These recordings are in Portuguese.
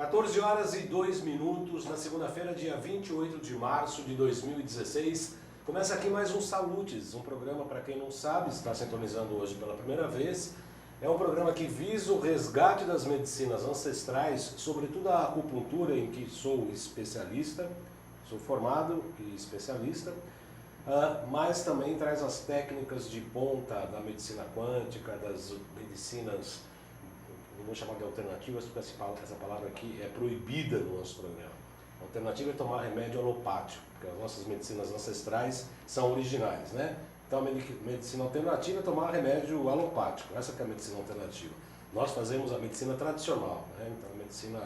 14 horas e 2 minutos, na segunda-feira, dia 28 de março de 2016. Começa aqui mais um Salutes, um programa, para quem não sabe, está sintonizando hoje pela primeira vez. É um programa que visa o resgate das medicinas ancestrais, sobretudo a acupuntura, em que sou especialista, sou formado e especialista, mas também traz as técnicas de ponta da medicina quântica, das medicinas, não vou chamar de alternativas, porque essa palavra aqui é proibida no nosso programa. A alternativa é tomar remédio alopático, porque as nossas medicinas ancestrais são originais, né? Então a medicina alternativa é tomar remédio alopático, essa que é a medicina alternativa. Nós fazemos a medicina tradicional, né? Então a medicina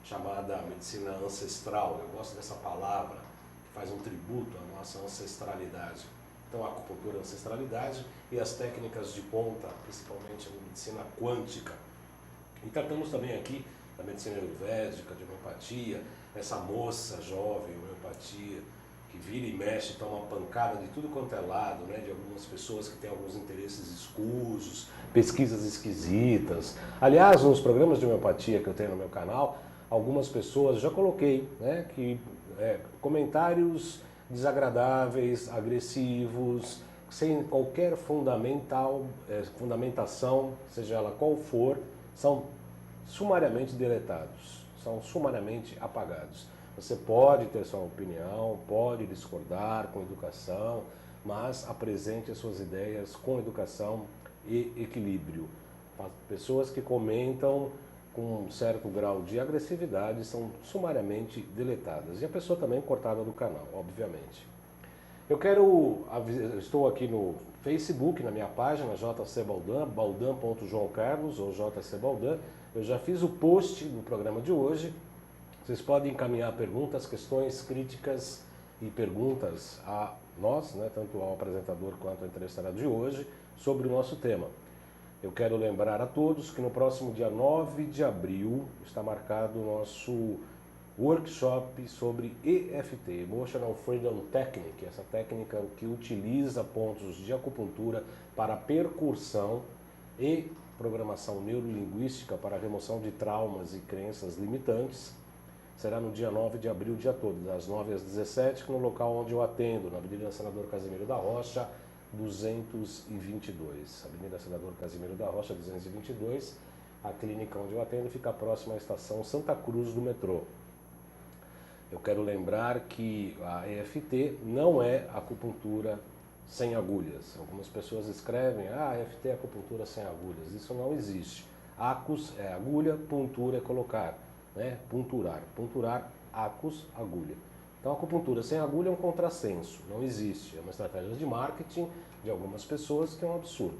chamada medicina ancestral, eu gosto dessa palavra, que faz um tributo à nossa ancestralidade. Então a acupuntura é ancestralidade e as técnicas de ponta, principalmente a medicina quântica. E tratamos também aqui da medicina ayurvédica, de homeopatia, essa moça jovem, homeopatia, que vira e mexe, toma uma pancada de tudo quanto é lado, né? De algumas pessoas que têm alguns interesses escusos, pesquisas esquisitas. Aliás, nos programas de homeopatia que eu tenho no meu canal, algumas pessoas, já coloquei, né? Comentários desagradáveis, agressivos, sem qualquer fundamentação, seja ela qual for, são sumariamente deletados, são sumariamente apagados. Você pode ter sua opinião, pode discordar com educação, mas apresente as suas ideias com educação e equilíbrio. Pessoas que comentam com um certo grau de agressividade são sumariamente deletadas. E a pessoa também cortada do canal, obviamente. Estou aqui no Facebook, na minha página, JC Baldan, baldan.joãocarlos ou JC Baldan. Eu já fiz o post do programa de hoje. Vocês podem encaminhar perguntas, questões, críticas e perguntas a nós, né, tanto ao apresentador quanto ao entrevistado de hoje, sobre o nosso tema. Eu quero lembrar a todos que no próximo dia 9 de abril está marcado o nosso workshop sobre EFT, Emotional Freedom Technique, essa técnica que utiliza pontos de acupuntura para percussão e programação neurolinguística para a remoção de traumas e crenças limitantes. Será no dia 9 de abril, o dia todo, das 9 às 17, no local onde eu atendo, na Avenida Senador Casimiro da Rocha, 222. Avenida Senador Casimiro da Rocha, 222. A clínica onde eu atendo fica próxima à estação Santa Cruz do metrô. Eu quero lembrar que a EFT não é acupuntura sem agulhas. Algumas pessoas escrevem, EFT é acupuntura sem agulhas. Isso não existe. Acus é agulha, puntura é colocar, né? Punturar. Punturar, acus, agulha. Então a acupuntura sem agulha é um contrassenso, não existe. É uma estratégia de marketing de algumas pessoas que é um absurdo.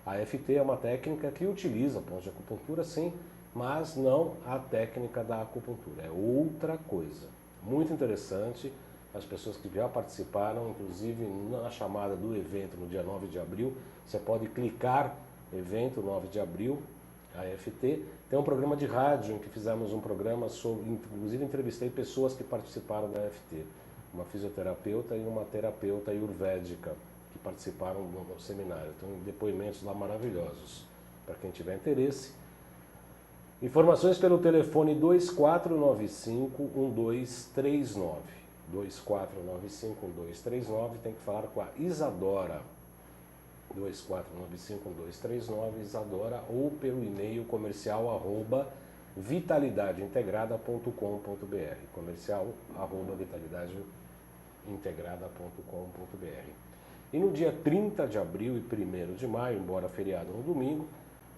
A EFT é uma técnica que utiliza pontos de acupuntura sim, mas não a técnica da acupuntura. É outra coisa. Muito interessante, as pessoas que já participaram, inclusive na chamada do evento no dia 9 de abril, você pode clicar evento 9 de abril, a EFT, tem um programa de rádio em que fizemos um programa sobre, inclusive entrevistei pessoas que participaram da EFT, uma fisioterapeuta e uma terapeuta ayurvédica que participaram do seminário, então depoimentos lá maravilhosos, para quem tiver interesse. Informações pelo telefone 2495-1239. 2495-1239, tem que falar com a Isadora. 2495-1239, Isadora, ou pelo e-mail comercial @vitalidadeintegrada.com.br. Comercial @vitalidadeintegrada.com.br. E no dia 30 de abril e 1º de maio, embora feriado no domingo,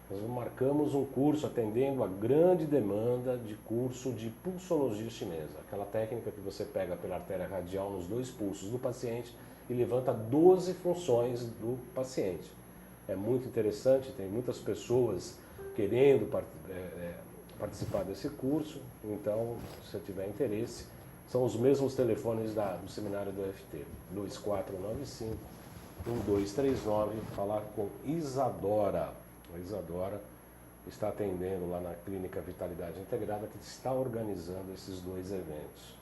nós marcamos um curso atendendo a grande demanda de curso de pulsologia chinesa. Aquela técnica que você pega pela artéria radial nos 2 pulsos do paciente e levanta 12 funções do paciente. É muito interessante, tem muitas pessoas querendo participar desse curso, então, se você tiver interesse, são os mesmos telefones do seminário do EFT, 2495-1239, falar com Isadora. A Isadora está atendendo lá na Clínica Vitalidade Integrada, que está organizando esses 2 eventos.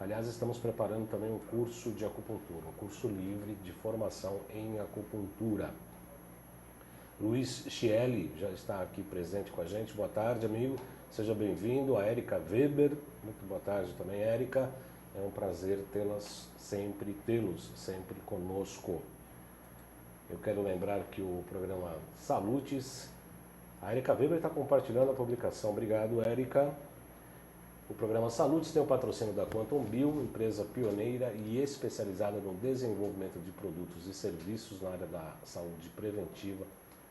Aliás, estamos preparando também um curso de acupuntura, um curso livre de formação em acupuntura. Luiz Chieli já está aqui presente com a gente. Boa tarde, amigo. Seja bem-vindo. A Érica Weber. Muito boa tarde também, Érica. É um prazer tê-los sempre conosco. Eu quero lembrar que o programa Salutes, a Érica Weber está compartilhando a publicação. Obrigado, Érica. O programa Salutes tem o patrocínio da Quantum Bio, empresa pioneira e especializada no desenvolvimento de produtos e serviços na área da saúde preventiva,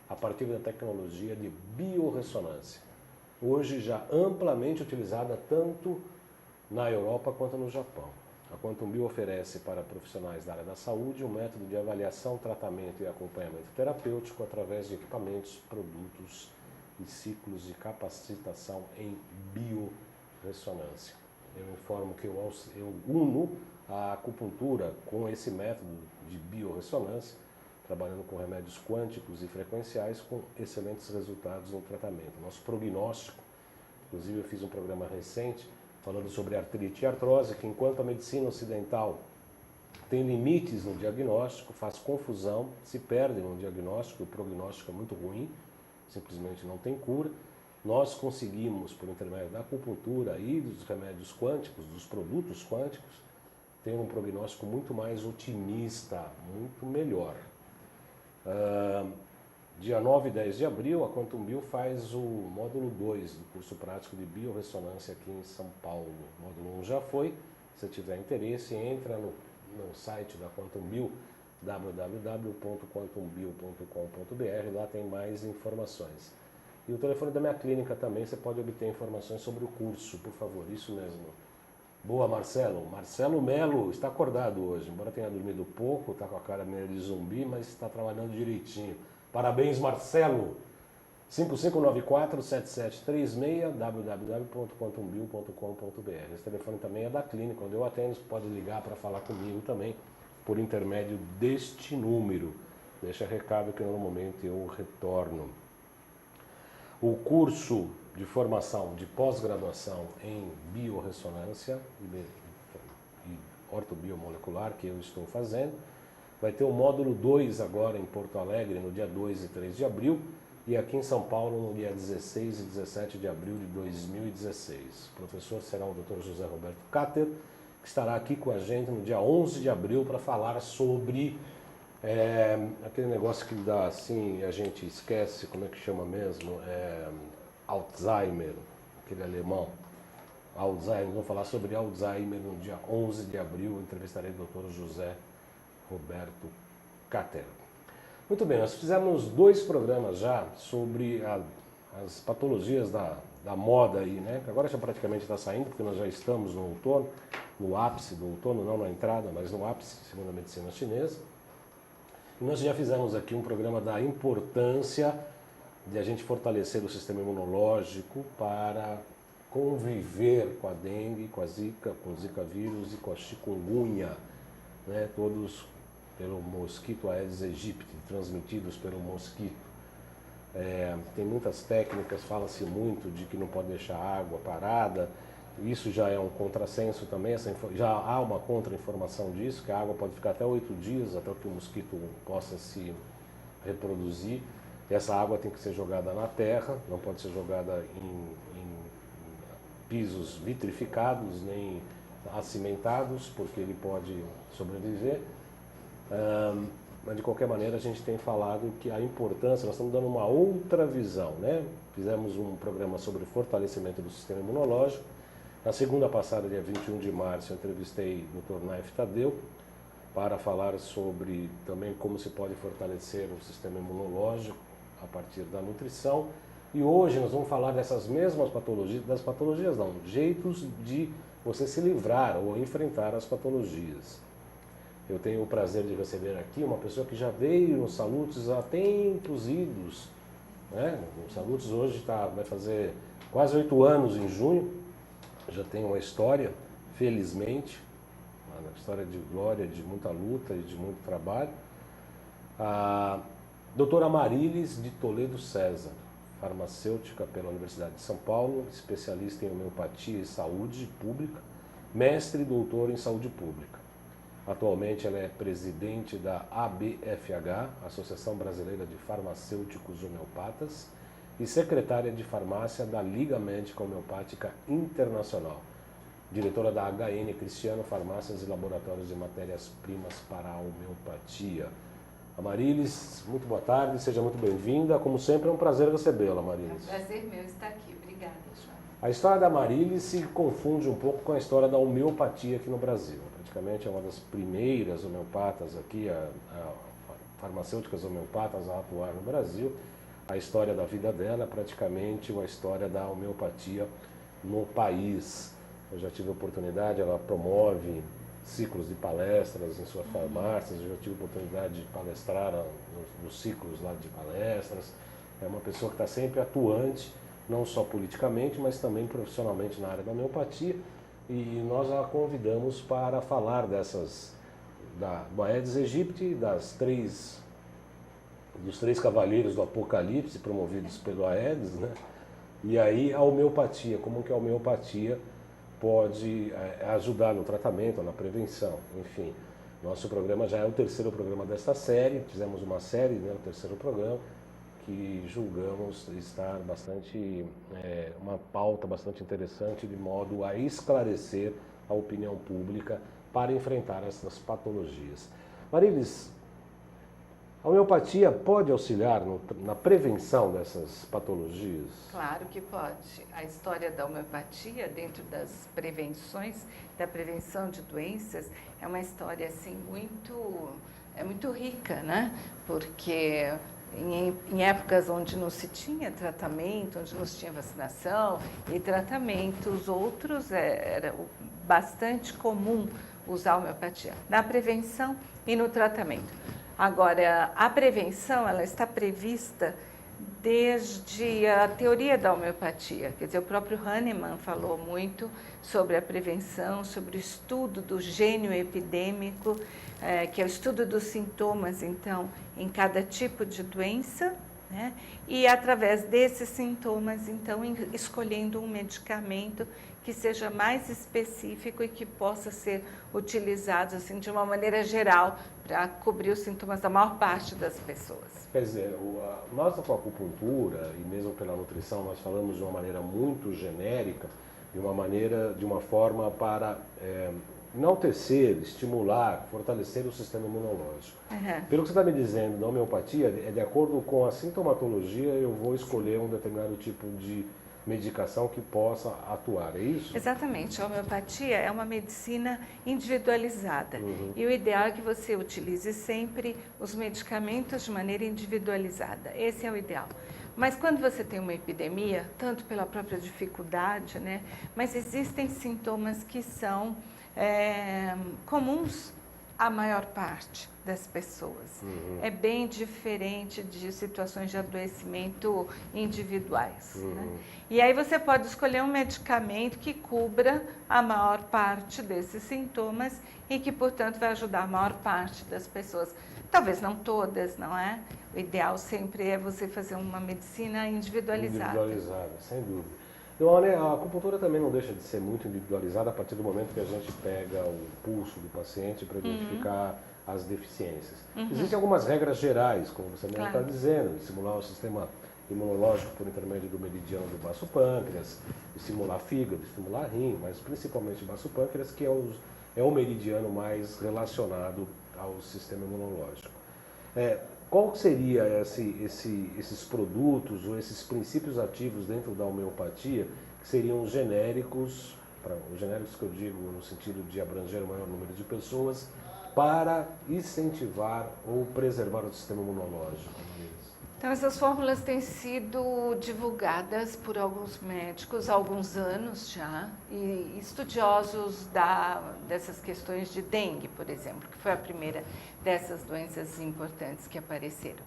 a partir da tecnologia de biorressonância, hoje já amplamente utilizada tanto na Europa quanto no Japão. A Quantum Bio oferece para profissionais da área da saúde um método de avaliação, tratamento e acompanhamento terapêutico através de equipamentos, produtos e ciclos de capacitação em biorressonância. Eu informo que eu uno a acupuntura com esse método de biorressonância, trabalhando com remédios quânticos e frequenciais com excelentes resultados no tratamento. Nosso prognóstico, inclusive eu fiz um programa recente falando sobre artrite e artrose, que enquanto a medicina ocidental tem limites no diagnóstico, faz confusão, se perde no diagnóstico, o prognóstico é muito ruim, simplesmente não tem cura. Nós conseguimos, por intermédio da acupuntura e dos remédios quânticos, dos produtos quânticos, ter um prognóstico muito mais otimista, muito melhor. Dia 9 e 10 de abril, a Quantum Bio faz o módulo 2 do curso prático de biorressonância aqui em São Paulo. O módulo 1 já foi. Se tiver interesse, entra no site da Quantum Bio, www.quantumbio.com.br, lá tem mais informações. E o telefone da minha clínica também, você pode obter informações sobre o curso, por favor, isso mesmo. Boa, Marcelo. Marcelo Melo está acordado hoje, embora tenha dormido pouco, está com a cara meio de zumbi, mas está trabalhando direitinho. Parabéns, Marcelo. 5594-7736, www.quantumbio.com.br. Esse telefone também é da clínica, onde eu atendo, você pode ligar para falar comigo também, por intermédio deste número. Deixa recado que no momento eu retorno. O curso de formação de pós-graduação em biorressonância e ortobiomolecular que eu estou fazendo, vai ter o módulo 2 agora em Porto Alegre, no dia 2 e 3 de abril, e aqui em São Paulo no dia 16 e 17 de abril de 2016. O professor será o Dr. José Roberto Cater, que estará aqui com a gente no dia 11 de abril para falar sobre aquele negócio que dá assim, a gente esquece, como é que chama mesmo? Alzheimer, aquele alemão. Alzheimer, vamos falar sobre Alzheimer no dia 11 de abril, eu entrevistarei o Dr. José Roberto Cater. Muito bem, nós fizemos 2 programas já sobre as patologias da moda aí, né? Agora já praticamente está saindo, porque nós já estamos no outono, no ápice do outono, não na entrada, mas no ápice, segundo a medicina chinesa. E nós já fizemos aqui um programa da importância de a gente fortalecer o sistema imunológico para conviver com a dengue, com a zika, com o zika vírus e com a chikungunya, né? Todos pelo mosquito Aedes aegypti, transmitidos pelo mosquito. Tem muitas técnicas, fala-se muito de que não pode deixar a água parada, isso já é um contrassenso também, já há uma contra-informação disso, que a água pode ficar até 8 dias, até que o mosquito possa se reproduzir. Essa água tem que ser jogada na terra, não pode ser jogada em pisos vitrificados, nem acimentados, porque ele pode sobreviver. Mas de qualquer maneira a gente tem falado que a importância, nós estamos dando uma outra visão, né? Fizemos um programa sobre fortalecimento do sistema imunológico. Na segunda passada, dia 21 de março, eu entrevistei o Dr. Naif Tadeu para falar sobre também como se pode fortalecer o sistema imunológico a partir da nutrição. E hoje nós vamos falar dessas mesmas patologias, jeitos de você se livrar ou enfrentar as patologias. Eu tenho o prazer de receber aqui uma pessoa que já veio nos Salutes há tempos idos, né? O Salutes hoje vai fazer quase 8 anos em junho, já tem uma história, felizmente, uma história de glória, de muita luta e de muito trabalho. A doutora Marilis de Toledo César, farmacêutica pela Universidade de São Paulo, especialista em homeopatia e saúde pública, mestre e doutor em saúde pública. Atualmente ela é presidente da ABFH, Associação Brasileira de Farmacêuticos Homeopatas, e secretária de farmácia da Liga Médica Homeopática Internacional. Diretora da HN Cristiano Farmácias e Laboratórios de Matérias-Primas para a Homeopatia. Amarilis, muito boa tarde, seja muito bem-vinda. Como sempre, é um prazer recebê-la, Amarilis. É um prazer meu estar aqui. Obrigada, João. A história da Amarilis se confunde um pouco com a história da homeopatia aqui no Brasil. Praticamente é uma das primeiras homeopatas aqui, farmacêuticas homeopatas a atuar no Brasil. A história da vida dela é praticamente uma história da homeopatia no país. Eu já tive a oportunidade, ela promove ciclos de palestras em suas farmácias, eu já tive a oportunidade de palestrar nos ciclos lá de palestras. É uma pessoa que está sempre atuante, não só politicamente, mas também profissionalmente na área da homeopatia. E nós a convidamos para falar do Aedes aegypti, dos três cavaleiros do Apocalipse promovidos pelo Aedes, né? E aí a homeopatia, como que a homeopatia pode ajudar no tratamento, na prevenção, enfim. Nosso programa já é o terceiro programa desta série, fizemos uma série, né, o terceiro programa, que julgamos estar uma pauta bastante interessante, de modo a esclarecer a opinião pública para enfrentar essas patologias. Amarilis, a homeopatia pode auxiliar na prevenção dessas patologias? Claro que pode. A história da homeopatia, dentro das prevenções, da prevenção de doenças, é uma história assim muito rica, né? Porque em épocas onde não se tinha tratamento, onde não se tinha vacinação e tratamentos outros, era bastante comum usar a homeopatia na prevenção e no tratamento. Agora, a prevenção, ela está prevista desde a teoria da homeopatia. Quer dizer, o próprio Hahnemann falou muito sobre a prevenção, sobre o estudo do gênio epidêmico, que é o estudo dos sintomas, então, em cada tipo de doença, né? E através desses sintomas, então, escolhendo um medicamento que seja mais específico e que possa ser utilizado assim, de uma maneira geral para cobrir os sintomas da maior parte das pessoas. Quer dizer, nós com a acupuntura e mesmo pela nutrição, nós falamos de uma maneira muito genérica, de uma forma para enaltecer, estimular, fortalecer o sistema imunológico. Uhum. Pelo que você está me dizendo, na homeopatia, de acordo com a sintomatologia, eu vou escolher um determinado tipo de medicação que possa atuar, é isso? Exatamente. A homeopatia é uma medicina individualizada. Uhum. E o ideal é que você utilize sempre os medicamentos de maneira individualizada. Esse é o ideal. Mas quando você tem uma epidemia, tanto pela própria dificuldade, né, mas existem sintomas que são comuns à maior parte das pessoas. Uhum. É bem diferente de situações de adoecimento individuais. Uhum. Né? E aí você pode escolher um medicamento que cubra a maior parte desses sintomas e que, portanto, vai ajudar a maior parte das pessoas. Talvez não todas, não é? O ideal sempre é você fazer uma medicina individualizada. Individualizada, sem dúvida. Então, a acupuntura também não deixa de ser muito individualizada a partir do momento que a gente pega o pulso do paciente para identificar as deficiências. Existem algumas regras gerais, como você mesmo está dizendo, estimular o sistema imunológico por intermédio do meridiano do baço pâncreas, estimular fígado, estimular rim, mas principalmente o baço pâncreas, que é o meridiano mais relacionado ao sistema imunológico. Qual seria esses produtos ou esses princípios ativos dentro da homeopatia que seriam os genéricos que eu digo no sentido de abranger o maior número de pessoas, para incentivar ou preservar o sistema imunológico? Então, essas fórmulas têm sido divulgadas por alguns médicos há alguns anos já, e estudiosos dessas questões de dengue, por exemplo, que foi a primeira dessas doenças importantes que apareceram.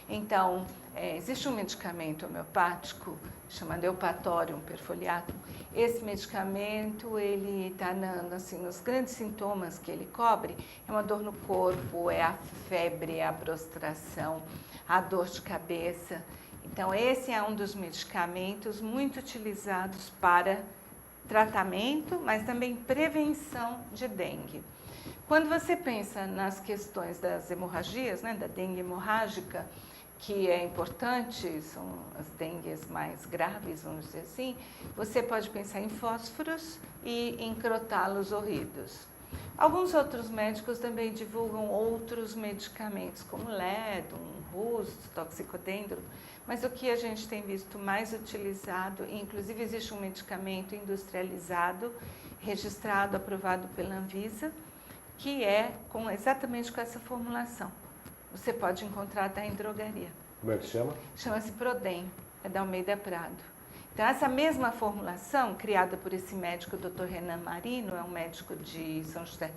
Então, existe um medicamento homeopático chamado Eupatorium perfoliatum. Esse medicamento, ele está assim, nos grandes sintomas que ele cobre, é uma dor no corpo, é a febre, é a prostração, a dor de cabeça. Então, esse é um dos medicamentos muito utilizados para tratamento, mas também prevenção de dengue. Quando você pensa nas questões das hemorragias, né, da dengue hemorrágica, que é importante, são as dengues mais graves, vamos dizer assim, você pode pensar em fósforos e em crotalos horridos. Alguns outros médicos também divulgam outros medicamentos, como lédon, rus, toxicodendro, mas o que a gente tem visto mais utilizado, inclusive existe um medicamento industrializado, registrado, aprovado pela Anvisa, que é exatamente com essa formulação. Você pode encontrar até em drogaria. Como é que chama? Chama-se Prodem, é da Almeida Prado. Então, essa mesma formulação, criada por esse médico, o Dr. Renan Marino, é um médico de São José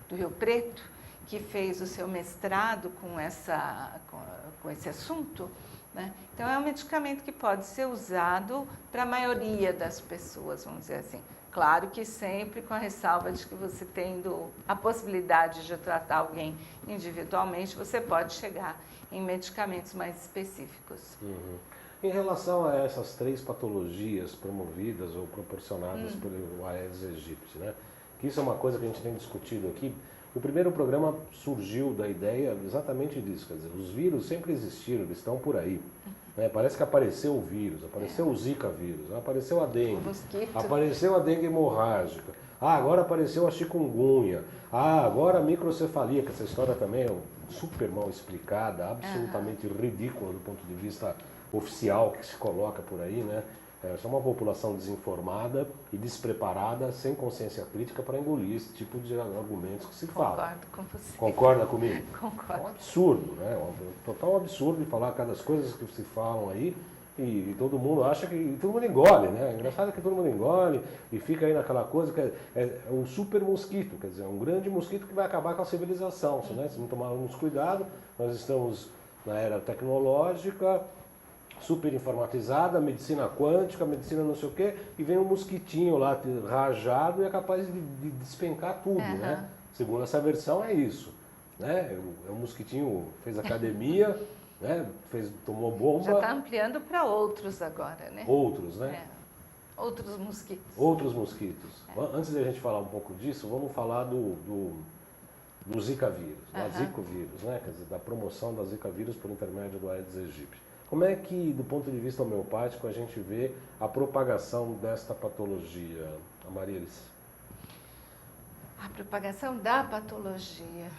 do Rio Preto, que fez o seu mestrado com esse assunto, né? Então, é um medicamento que pode ser usado para a maioria das pessoas, vamos dizer assim. Claro que sempre com a ressalva de que você tendo a possibilidade de tratar alguém individualmente, você pode chegar em medicamentos mais específicos. Uhum. Em relação a essas 3 patologias promovidas ou proporcionadas pelo Aedes aegypti, né? Que isso é uma coisa que a gente tem discutido aqui. O primeiro programa surgiu da ideia exatamente disso, quer dizer, os vírus sempre existiram, eles estão por aí. Né? Parece que apareceu o vírus, apareceu o Zika vírus, apareceu a dengue, apareceu a dengue hemorrágica, agora apareceu a chikungunya, agora a microcefalia, que essa história também é super mal explicada, absolutamente ridícula do ponto de vista oficial que se coloca por aí, né? É uma população desinformada e despreparada, sem consciência crítica para engolir esse tipo de argumentos que se falam. Concordo com você. Concorda comigo? Concordo. É um absurdo, né? Um total absurdo de falar cada coisas que se falam aí e todo mundo acha que... todo mundo engole, né? O engraçado é que todo mundo engole e fica aí naquela coisa que é um super mosquito, quer dizer, um grande mosquito que vai acabar com a civilização. Né? Se não tomarmos cuidado, nós estamos na era tecnológica, super informatizada, medicina quântica, medicina não sei o quê, e vem um mosquitinho lá rajado e é capaz de despencar tudo, né? Segundo essa versão é isso, né? O mosquitinho fez academia, né? Tomou bomba. Já está ampliando para outros agora, né? Outros, né? Outros mosquitos. Outros mosquitos. Antes de a gente falar um pouco disso, vamos falar do Zika vírus, do Zika vírus, né? Quer dizer, da promoção da Zika vírus por intermédio do Aedes aegypti. Como é que, do ponto de vista homeopático, a gente vê a propagação desta patologia, Amarilis? A propagação da patologia.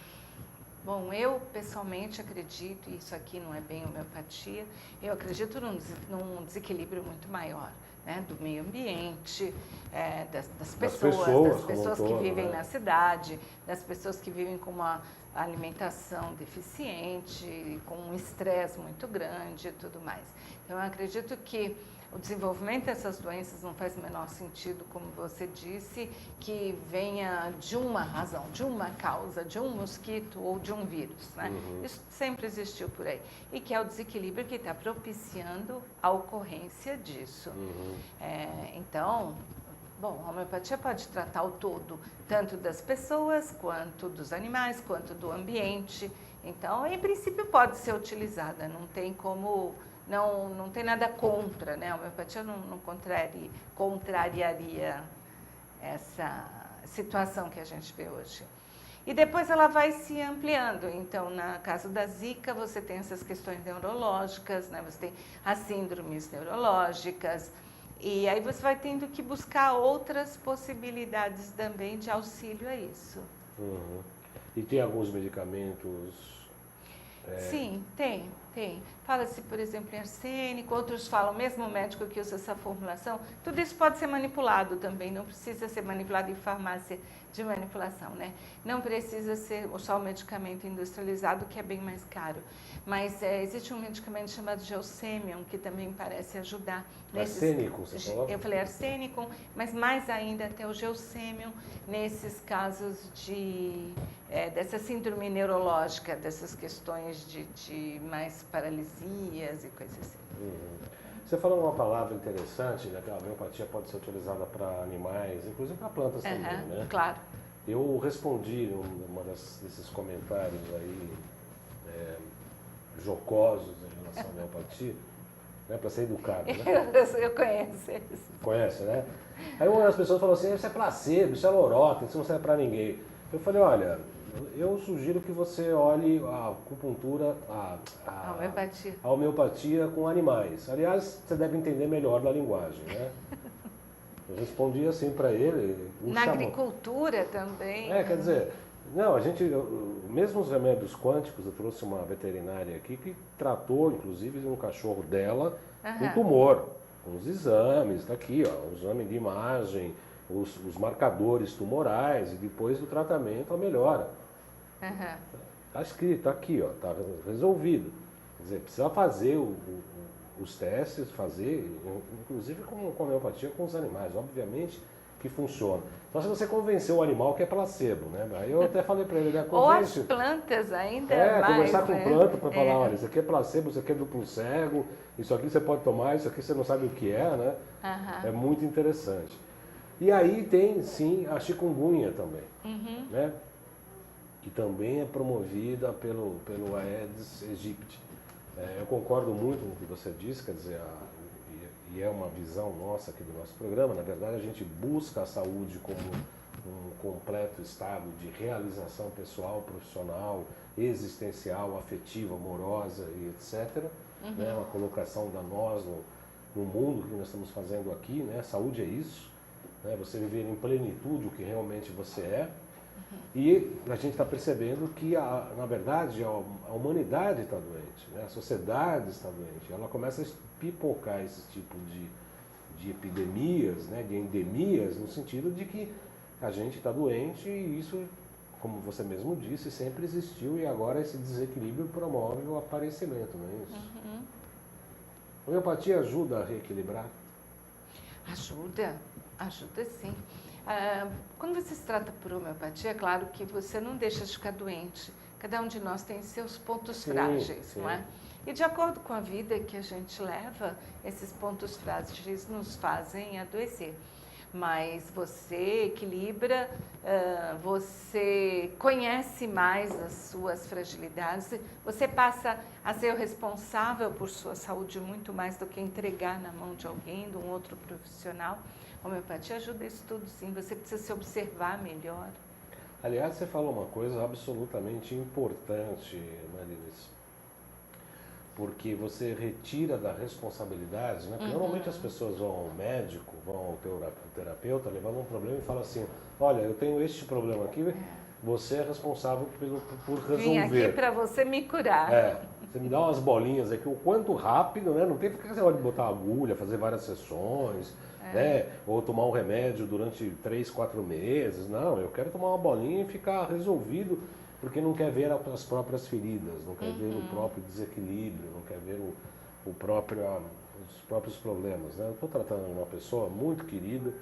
Bom, eu pessoalmente acredito, e isso aqui não é bem homeopatia, eu acredito num desequilíbrio muito maior, né, do meio ambiente, das pessoas que vivem na cidade, das pessoas que vivem com uma alimentação deficiente, com um estresse muito grande e tudo mais. Então, eu acredito que o desenvolvimento dessas doenças não faz o menor sentido, como você disse, que venha de uma razão, de uma causa, de um mosquito ou de um vírus, né? Isso sempre existiu por aí. E que é o desequilíbrio que está propiciando a ocorrência disso. Então, bom, a homeopatia pode tratar o todo, tanto das pessoas, quanto dos animais, quanto do ambiente. Então, em princípio, pode ser utilizada, não tem como... Não tem nada contra, né? A homeopatia não contrariaria essa situação que a gente vê hoje. E depois ela vai se ampliando. Então, no caso da Zika, você tem essas questões neurológicas, né? Você tem as síndromes neurológicas, e aí você vai tendo que buscar outras possibilidades também de auxílio a isso. E tem alguns medicamentos... Sim, tem. Fala-se, por exemplo, em arsênico, outros falam, mesmo o médico que usa essa formulação, tudo isso pode ser manipulado também, não precisa ser manipulado em farmácia de manipulação, né? Não precisa ser só o medicamento industrializado, que é bem mais caro. Mas existe um medicamento chamado Gelsemium, que também parece ajudar. Arsênico, você falou? Eu falei arsênico, mas mais ainda até o Gelsemium, nesses casos dessa síndrome neurológica, dessas questões de mais paralisias e coisas assim. Você falou uma palavra interessante, né, que a homeopatia pode ser utilizada para animais, inclusive para plantas também, né? Claro. Eu respondi numa desses comentários aí, jocosos em relação à homeopatia, né, para ser educado, né? Eu conheço isso. Conhece, né? Aí uma das pessoas falou assim, isso é placebo, isso é lorota, isso não serve para ninguém. Eu falei, olha, eu sugiro que você olhe a acupuntura, a homeopatia com animais. Aliás, você deve entender melhor da linguagem, né? Eu respondi assim para ele. Agricultura também. Quer dizer, não, mesmo os remédios quânticos, eu trouxe uma veterinária aqui que tratou, inclusive, de um cachorro dela com tumor, com os exames, tá aqui, ó, o exame de imagem, os marcadores tumorais e depois do tratamento a melhora. Tá escrito, tá aqui, ó, tá resolvido. Quer dizer, precisa fazer os testes, inclusive com homeopatia com os animais, obviamente que funciona. Então se você convencer o animal que é placebo, né? Aí eu até falei para ele, né? Ou as plantas ainda mais. Conversar com planta para falar, olha, isso aqui é placebo, isso aqui é duplo cego, isso aqui você pode tomar, isso aqui você não sabe o que é, né? É muito interessante. E aí tem, sim, a chikungunya também, né? Que também é promovida pelo Aedes aegypti. Eu concordo muito com o que você disse, quer dizer, e é uma visão nossa aqui do nosso programa, na verdade a gente busca a saúde como um completo estado de realização pessoal, profissional, existencial, afetiva, amorosa e etc. Né? Uma colocação da nós no mundo que nós estamos fazendo aqui, né? Saúde é isso, né? Você viver em plenitude o que realmente você é. E a gente está percebendo que, na verdade, a humanidade está doente, né? A sociedade está doente. Ela começa a pipocar esse tipo de epidemias, né? De endemias, no sentido de que a gente está doente e isso, como você mesmo disse, sempre existiu e agora esse desequilíbrio promove o aparecimento, não é isso? A homeopatia ajuda a reequilibrar? Ajuda sim. Quando você se trata por homeopatia, é claro que você não deixa de ficar doente. Cada um de nós tem seus pontos frágeis, não é? E de acordo com a vida que a gente leva, esses pontos frágeis nos fazem adoecer. Mas você equilibra, você conhece mais as suas fragilidades, você passa a ser o responsável por sua saúde muito mais do que entregar na mão de alguém, de um outro profissional. A homeopatia ajuda isso tudo, sim. Você precisa se observar melhor. Aliás, você falou uma coisa absolutamente importante, Marilis, porque você retira da responsabilidade, né? Porque normalmente as pessoas vão ao médico, vão ao terapeuta, levando um problema e falam assim, olha, eu tenho este problema aqui, você é responsável por resolver. Vim aqui para você me curar. Você me dá umas bolinhas aqui, o quanto rápido, né? Não tem que ficar de botar agulha, fazer várias sessões, né? Ou tomar um remédio durante 3, 4 meses. Não, eu quero tomar uma bolinha e ficar resolvido, porque não quer ver as próprias feridas, não quer ver o próprio desequilíbrio, não quer ver os próprios problemas, né? Eu estou tratando uma pessoa muito querida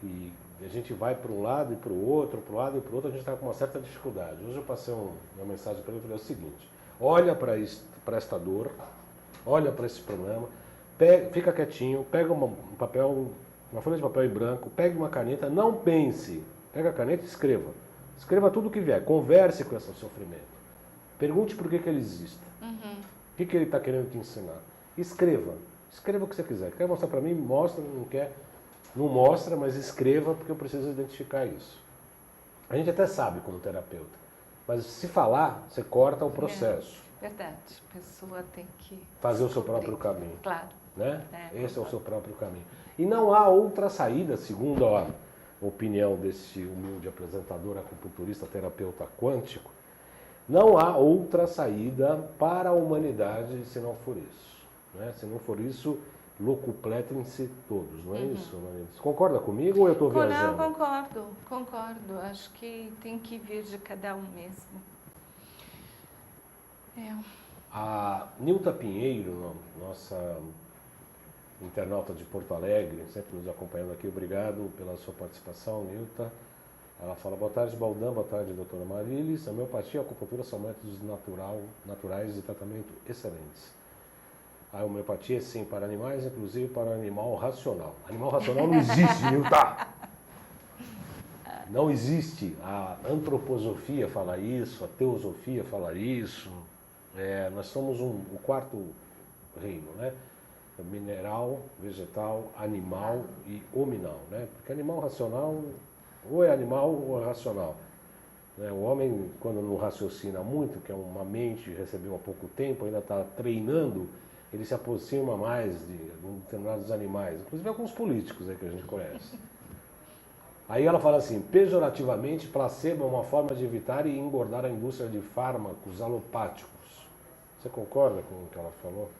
e a gente vai para um lado e para o outro, a gente está com uma certa dificuldade. Hoje eu passei uma mensagem para ele e falei o seguinte, olha para esta dor, olha para esse problema, fica quietinho, pega uma folha de papel em branco, pegue uma caneta, não pense, pega a caneta e escreva. Escreva tudo o que vier, converse com esse sofrimento. Pergunte por que ele existe. O que ele está querendo te ensinar. Escreva o que você quiser. Quer mostrar para mim? Mostra, não quer? Não mostra, mas escreva porque eu preciso identificar isso. A gente até sabe como terapeuta, mas se falar, você corta o processo. Verdade, a pessoa tem que fazer o seu próprio caminho. Claro. Né? Esse é o seu próprio caminho. E não há outra saída, segundo a opinião desse humilde apresentador, acupunturista, terapeuta quântico, não há outra saída para a humanidade se não for isso. Né? Se não for isso, locupletem-se todos, não é isso? Você concorda comigo ou eu estou viajando? Não, concordo. Acho que tem que vir de cada um mesmo. A Nilta Pinheiro, nossa internauta de Porto Alegre, sempre nos acompanhando aqui, obrigado pela sua participação, Nilta. Ela fala, boa tarde, Baldam, boa tarde, doutora Marilis. A homeopatia e a acupuntura são métodos naturais de tratamento excelentes. A homeopatia, sim, para animais, inclusive para o animal racional. Animal racional não existe, Nilta! Não existe. A antroposofia fala isso, a teosofia fala isso. Nós somos o quarto reino, né? Mineral, vegetal, animal e hominal, né? Porque animal racional ou é animal ou é racional. Né? O homem, quando não raciocina muito, que é uma mente que recebeu há pouco tempo, ainda está treinando, ele se aproxima mais de determinados animais, inclusive alguns políticos aí que a gente conhece. Aí ela fala assim, pejorativamente, placebo é uma forma de evitar e engordar a indústria de fármacos alopáticos. Você concorda com o que ela falou?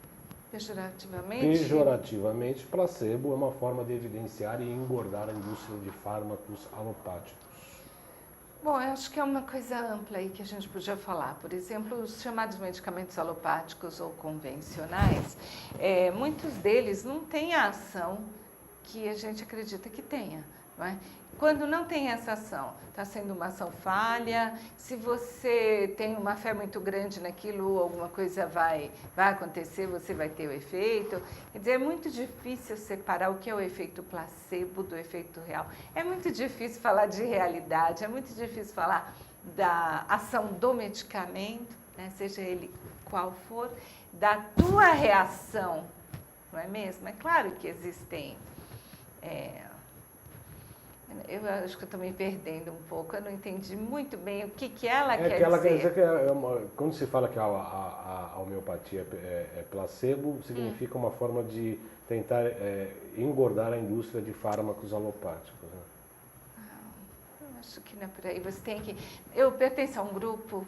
Pejorativamente? Pejorativamente, placebo é uma forma de evidenciar e engordar a indústria de fármacos alopáticos. Bom, eu acho que é uma coisa ampla aí que a gente podia falar. Por exemplo, os chamados medicamentos alopáticos ou convencionais, muitos deles não têm a ação que a gente acredita que tenha. Não é? Quando não tem essa ação, está sendo uma ação falha, se você tem uma fé muito grande naquilo, alguma coisa vai acontecer, você vai ter o efeito. Quer dizer, é muito difícil separar o que é o efeito placebo do efeito real. É muito difícil falar de realidade, é muito difícil falar da ação do medicamento, né, seja ele qual for, da tua reação, não é mesmo? É claro que existem... Eu acho que eu estou me perdendo um pouco, eu não entendi muito bem o que ela quer dizer. Ela quer dizer que quando se fala que a homeopatia é placebo, significa uma forma de tentar engordar a indústria de fármacos alopáticos. Né? Eu acho que não é por aí. Você tem que... Eu pertenço a um grupo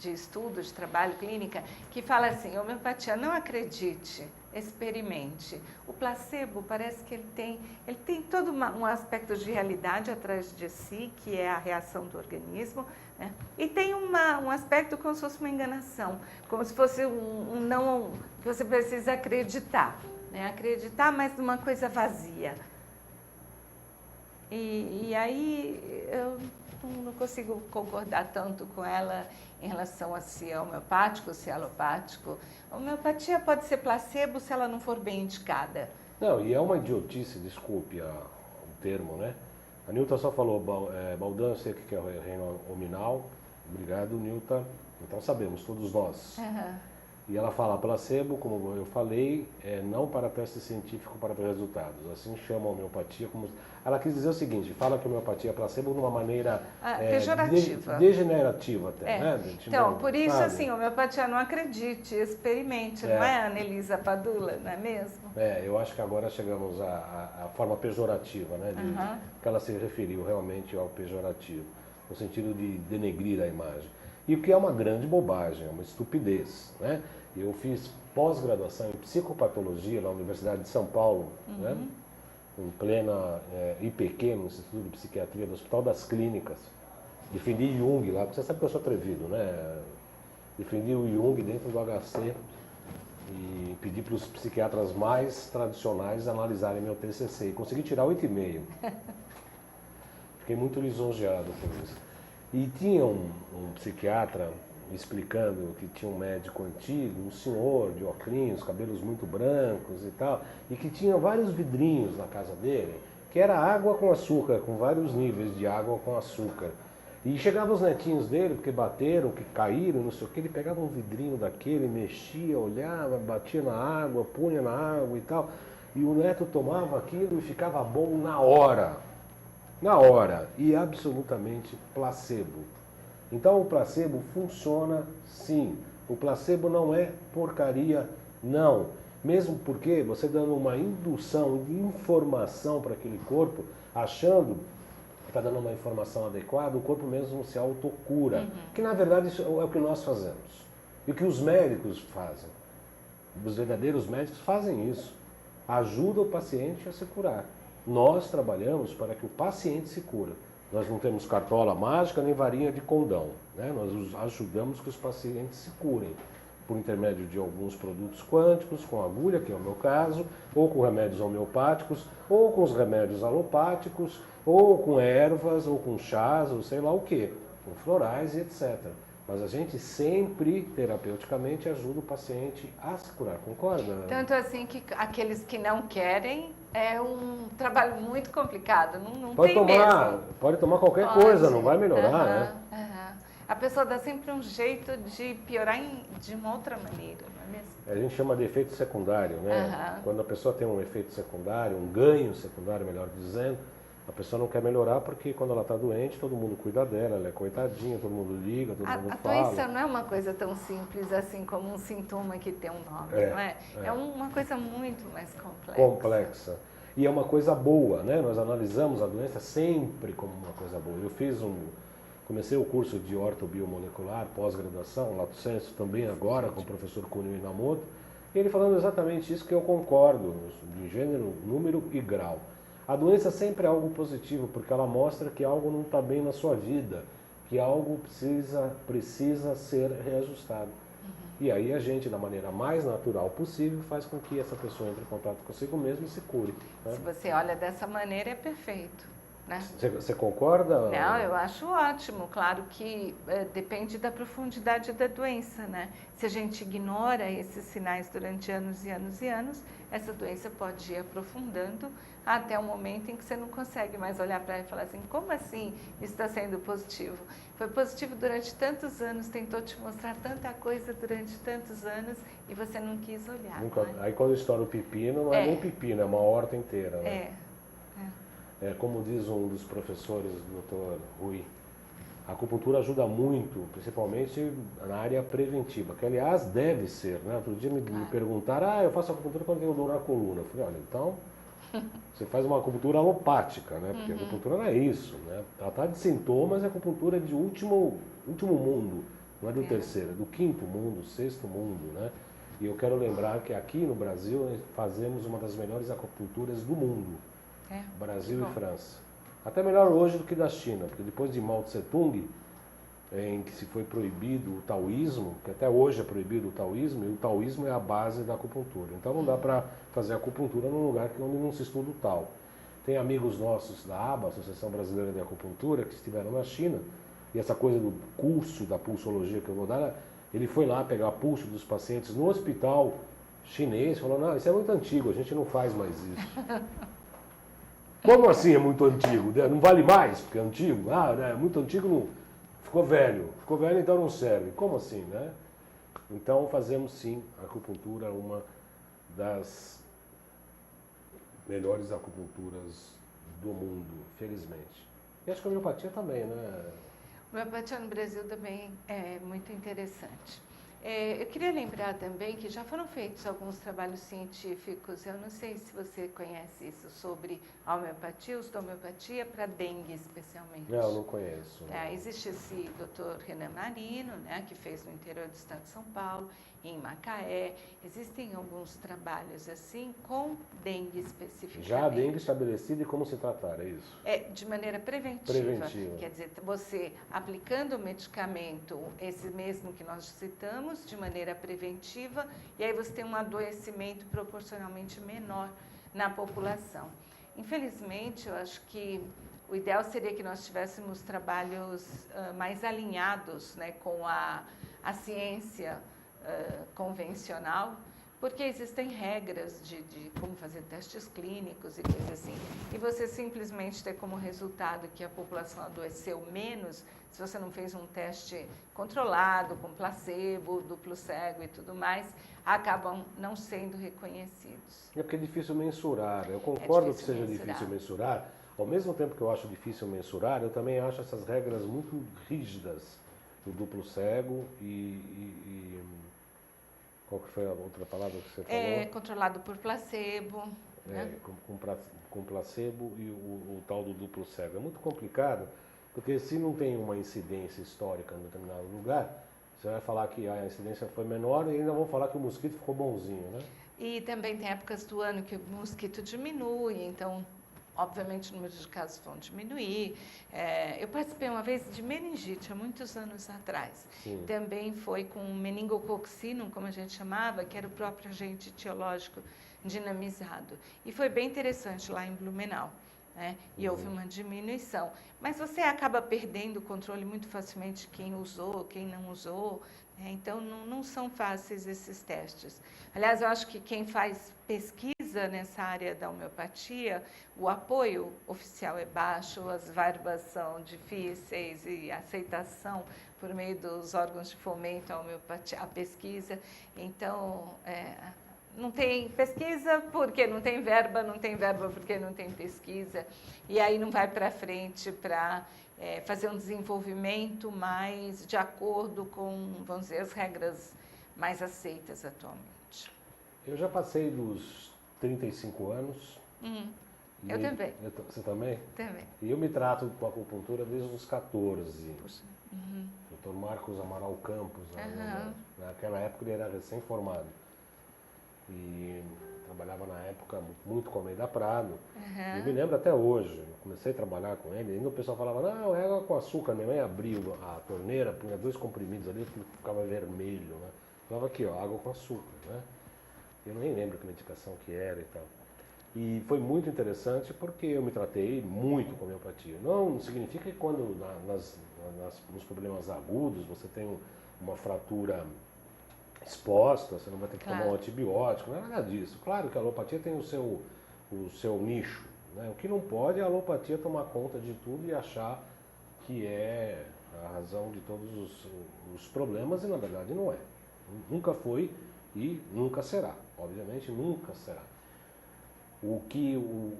de estudo, de trabalho, clínica, que fala assim, homeopatia, não acredite, experimente. O placebo parece que ele tem todo um aspecto de realidade atrás de si, que é a reação do organismo, né? E tem um aspecto como se fosse uma enganação, como se fosse um não que você precisa acreditar, né? Acreditar, mas numa coisa vazia. E aí eu não consigo concordar tanto com ela em relação a se é homeopático ou se é alopático. A homeopatia pode ser placebo se ela não for bem indicada. Não, e é uma idiotice, desculpe o termo, né? A Nilton só falou, Baldan, eu sei o que é o reino hominal. Obrigado, Nilton. Então sabemos, todos nós. Uhum. E ela fala, placebo, como eu falei, não para teste científico para ter resultados. Assim chama a homeopatia. Ela quis dizer o seguinte, fala que a homeopatia é placebo de uma maneira pejorativa. Degenerativa até, né? Então, por isso, sabe? assim, homeopatia não acredite, experimente, não é a Anelisa Padula, não é mesmo? Eu acho que agora chegamos à forma pejorativa, né? Que ela se referiu realmente ao pejorativo, no sentido de denegrir a imagem. E o que é uma grande bobagem, é uma estupidez, né? Eu fiz pós-graduação em psicopatologia na Universidade de São Paulo, né? Em plena IPQ, no Instituto de Psiquiatria do Hospital das Clínicas. Defendi Jung lá, porque você sabe que eu sou atrevido, né? Defendi o Jung dentro do HC e pedi para os psiquiatras mais tradicionais analisarem meu TCC. E consegui tirar 8,5. Fiquei muito lisonjeado por isso. E tinha um psiquiatra explicando que tinha um médico antigo, um senhor de óculos, cabelos muito brancos e tal, e que tinha vários vidrinhos na casa dele, que era água com açúcar, com vários níveis de água com açúcar. E chegavam os netinhos dele, porque bateram, que caíram, não sei o que, ele pegava um vidrinho daquele, mexia, olhava, batia na água, punha na água e tal, e o neto tomava aquilo e ficava bom na hora. Na hora, e absolutamente placebo. Então o placebo funciona sim. O placebo não é porcaria, não. Mesmo porque você dando uma indução de informação para aquele corpo, achando que está dando uma informação adequada, o corpo mesmo se autocura. Que na verdade isso é o que nós fazemos. E o que os médicos fazem. Os verdadeiros médicos fazem isso. Ajuda o paciente a se curar. Nós trabalhamos para que o paciente se cura. Nós não temos cartola mágica nem varinha de condão, né? Nós ajudamos que os pacientes se curem por intermédio de alguns produtos quânticos, com agulha, que é o meu caso, ou com remédios homeopáticos, ou com os remédios alopáticos, ou com ervas, ou com chás, ou sei lá o quê, com florais e etc. Mas a gente sempre, terapeuticamente, ajuda o paciente a se curar, concorda? Tanto assim que aqueles que não querem é um trabalho muito complicado, não pode tem tomar, mesmo. Pode tomar qualquer coisa, não vai melhorar, né? A pessoa dá sempre um jeito de piorar de uma outra maneira, não é mesmo? A gente chama de efeito secundário, né? Quando a pessoa tem um efeito secundário, um ganho secundário, melhor dizendo, A pessoa não quer melhorar porque quando ela está doente, todo mundo cuida dela, ela é coitadinha, todo mundo liga, todo mundo A fala. doença não é uma coisa tão simples assim como um sintoma que tem um nome, não é? É uma coisa muito mais complexa. E é uma coisa boa, né? Nós analisamos a doença sempre como uma coisa boa. Comecei o curso de ortobiomolecular, pós-graduação, lato sensu, também agora com o professor Kunio Inamoto, e ele falando exatamente isso que eu concordo, de gênero, número e grau. A doença sempre é algo positivo, porque ela mostra que algo não está bem na sua vida, que algo precisa ser reajustado. E aí a gente, da maneira mais natural possível, faz com que essa pessoa entre em contato consigo mesmo e se cure. Né? Se você olha dessa maneira, é perfeito. Né? Você concorda? Não, eu acho ótimo. Claro que depende da profundidade da doença, né? Se a gente ignora esses sinais durante anos e anos e anos, essa doença pode ir aprofundando até o momento em que você não consegue mais olhar para ela e falar assim, como assim isso está sendo positivo? Foi positivo durante tantos anos, tentou te mostrar tanta coisa durante tantos anos e você não quis olhar. Aí quando estoura o pepino, não é nem pepino, é uma horta inteira. Né? Como diz um dos professores, o Dr. Rui, a acupuntura ajuda muito, principalmente na área preventiva, que aliás deve ser, né? Outro dia me perguntaram, eu faço acupuntura quando tenho dor na coluna. Eu falei, olha, então você faz uma acupuntura alopática, né? Porque a acupuntura não é isso, né? Tratar de sintomas é acupuntura de último mundo, não é do terceiro, é do quinto mundo, sexto mundo, né? E eu quero lembrar que aqui no Brasil nós fazemos uma das melhores acupunturas do mundo. Brasil e França. Até melhor hoje do que da China, porque depois de Mao Tse Tung, em que se foi proibido o taoísmo, que até hoje é proibido o taoísmo, e o taoísmo é a base da acupuntura. Então não dá para fazer acupuntura num lugar onde não se estuda o Tao. Tem amigos nossos da ABA, Associação Brasileira de Acupuntura, que estiveram na China, e essa coisa do curso da pulsologia que eu vou dar, ele foi lá pegar pulso dos pacientes no hospital chinês, falou, não, isso é muito antigo, a gente não faz mais isso. Como assim é muito antigo? Não vale mais porque é antigo? É muito antigo, não. Ficou velho, então não serve. Como assim, né? Então fazemos sim a acupuntura uma das melhores acupunturas do mundo, felizmente. E acho que a homeopatia também, né? A homeopatia no Brasil também é muito interessante. Eu queria lembrar também que já foram feitos alguns trabalhos científicos, eu não sei se você conhece isso, sobre a homeopatia, uso da homeopatia para dengue especialmente. Não conheço. Existe esse Dr. Renan Marino, né, que fez no interior do estado de São Paulo, em Macaé. Existem alguns trabalhos assim com dengue especificamente. Já a dengue estabelecida e como se tratar, é isso? De maneira preventiva. Quer dizer, você aplicando o medicamento, esse mesmo que nós citamos, de maneira preventiva, e aí você tem um adoecimento proporcionalmente menor na população. Infelizmente, eu acho que o ideal seria que nós tivéssemos trabalhos mais alinhados, né, com a ciência convencional, porque existem regras de como fazer testes clínicos e coisas assim. E você simplesmente ter como resultado que a população adoeceu menos se você não fez um teste controlado, com placebo, duplo cego e tudo mais, acabam não sendo reconhecidos. É porque é difícil mensurar. Eu concordo que seja difícil mensurar. Ao mesmo tempo que eu acho difícil mensurar, eu também acho essas regras muito rígidas do duplo cego e qual que foi a outra palavra que você falou? Controlado por placebo. Né? Com placebo e o tal do duplo cego. É muito complicado, porque se não tem uma incidência histórica em determinado lugar, você vai falar que a incidência foi menor e ainda vão falar que o mosquito ficou bonzinho, né? E também tem épocas do ano que o mosquito diminui, então, obviamente, o número de casos vão diminuir. Eu participei uma vez de meningite, há muitos anos atrás. Sim. Também foi com meningococcinum, como a gente chamava, que era o próprio agente etiológico dinamizado. E foi bem interessante lá em Blumenau. Né? E houve uma diminuição. Mas você acaba perdendo o controle muito facilmente, quem usou, quem não usou. Né? Então, não são fáceis esses testes. Aliás, eu acho que quem faz pesquisa nessa área da homeopatia, o apoio oficial é baixo, as verbas são difíceis e a aceitação por meio dos órgãos de fomento à homeopatia, à pesquisa. Então, não tem pesquisa porque não tem verba porque não tem pesquisa, e aí não vai para frente para fazer um desenvolvimento mais de acordo com, vamos dizer, as regras mais aceitas atualmente. Eu já passei dos 35 anos. Eu também. Você também? Também. E eu me trato com acupuntura desde os 14. Puxa. Dr. Marcos Amaral Campos, naquela época ele era recém-formado. E trabalhava na época muito com Almeida Prado. Eu me lembro até hoje, eu comecei a trabalhar com ele, ainda o pessoal falava, não, é água com açúcar. Minha mãe abria a torneira, punha 2 comprimidos ali, ficava vermelho, né? Falava aqui, ó, água com açúcar, né? Eu nem lembro que medicação que era e tal. E foi muito interessante porque eu me tratei muito com homeopatia. Não significa que quando nos problemas agudos você tem uma fratura exposta, você não vai ter que tomar um antibiótico, não é nada disso. Claro que a alopatia tem o seu nicho, né? O que não pode é a alopatia tomar conta de tudo e achar que é a razão de todos os problemas, e na verdade não é. Nunca foi e nunca será. Obviamente nunca será. O que eu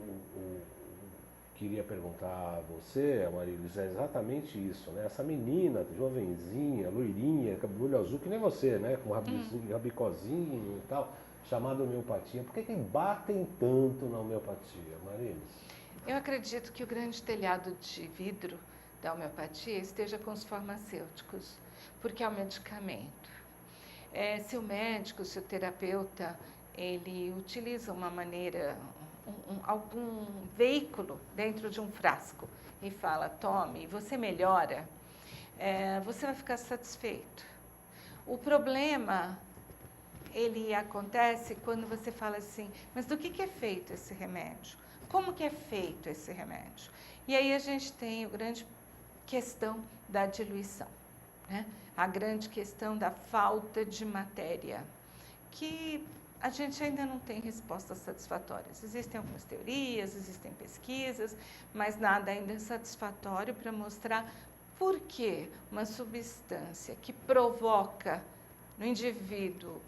queria perguntar a você, Amarilis, é exatamente isso, né? Essa menina, jovenzinha, loirinha, cabelo azul, que nem você, né? Com rabicozinho e tal, chamada homeopatia. Por que batem tanto na homeopatia, Amarilis? Eu acredito que o grande telhado de vidro da homeopatia esteja com os farmacêuticos, porque é um medicamento. Se o médico, se o terapeuta, ele utiliza uma maneira, algum veículo dentro de um frasco e fala, tome, e você melhora, você vai ficar satisfeito. O problema, ele acontece quando você fala assim, mas do que é feito esse remédio? Como que é feito esse remédio? E aí a gente tem a grande questão da diluição, né? A grande questão da falta de matéria, que a gente ainda não tem respostas satisfatórias. Existem algumas teorias, existem pesquisas, mas nada ainda é satisfatório para mostrar por que uma substância que provoca no indivíduo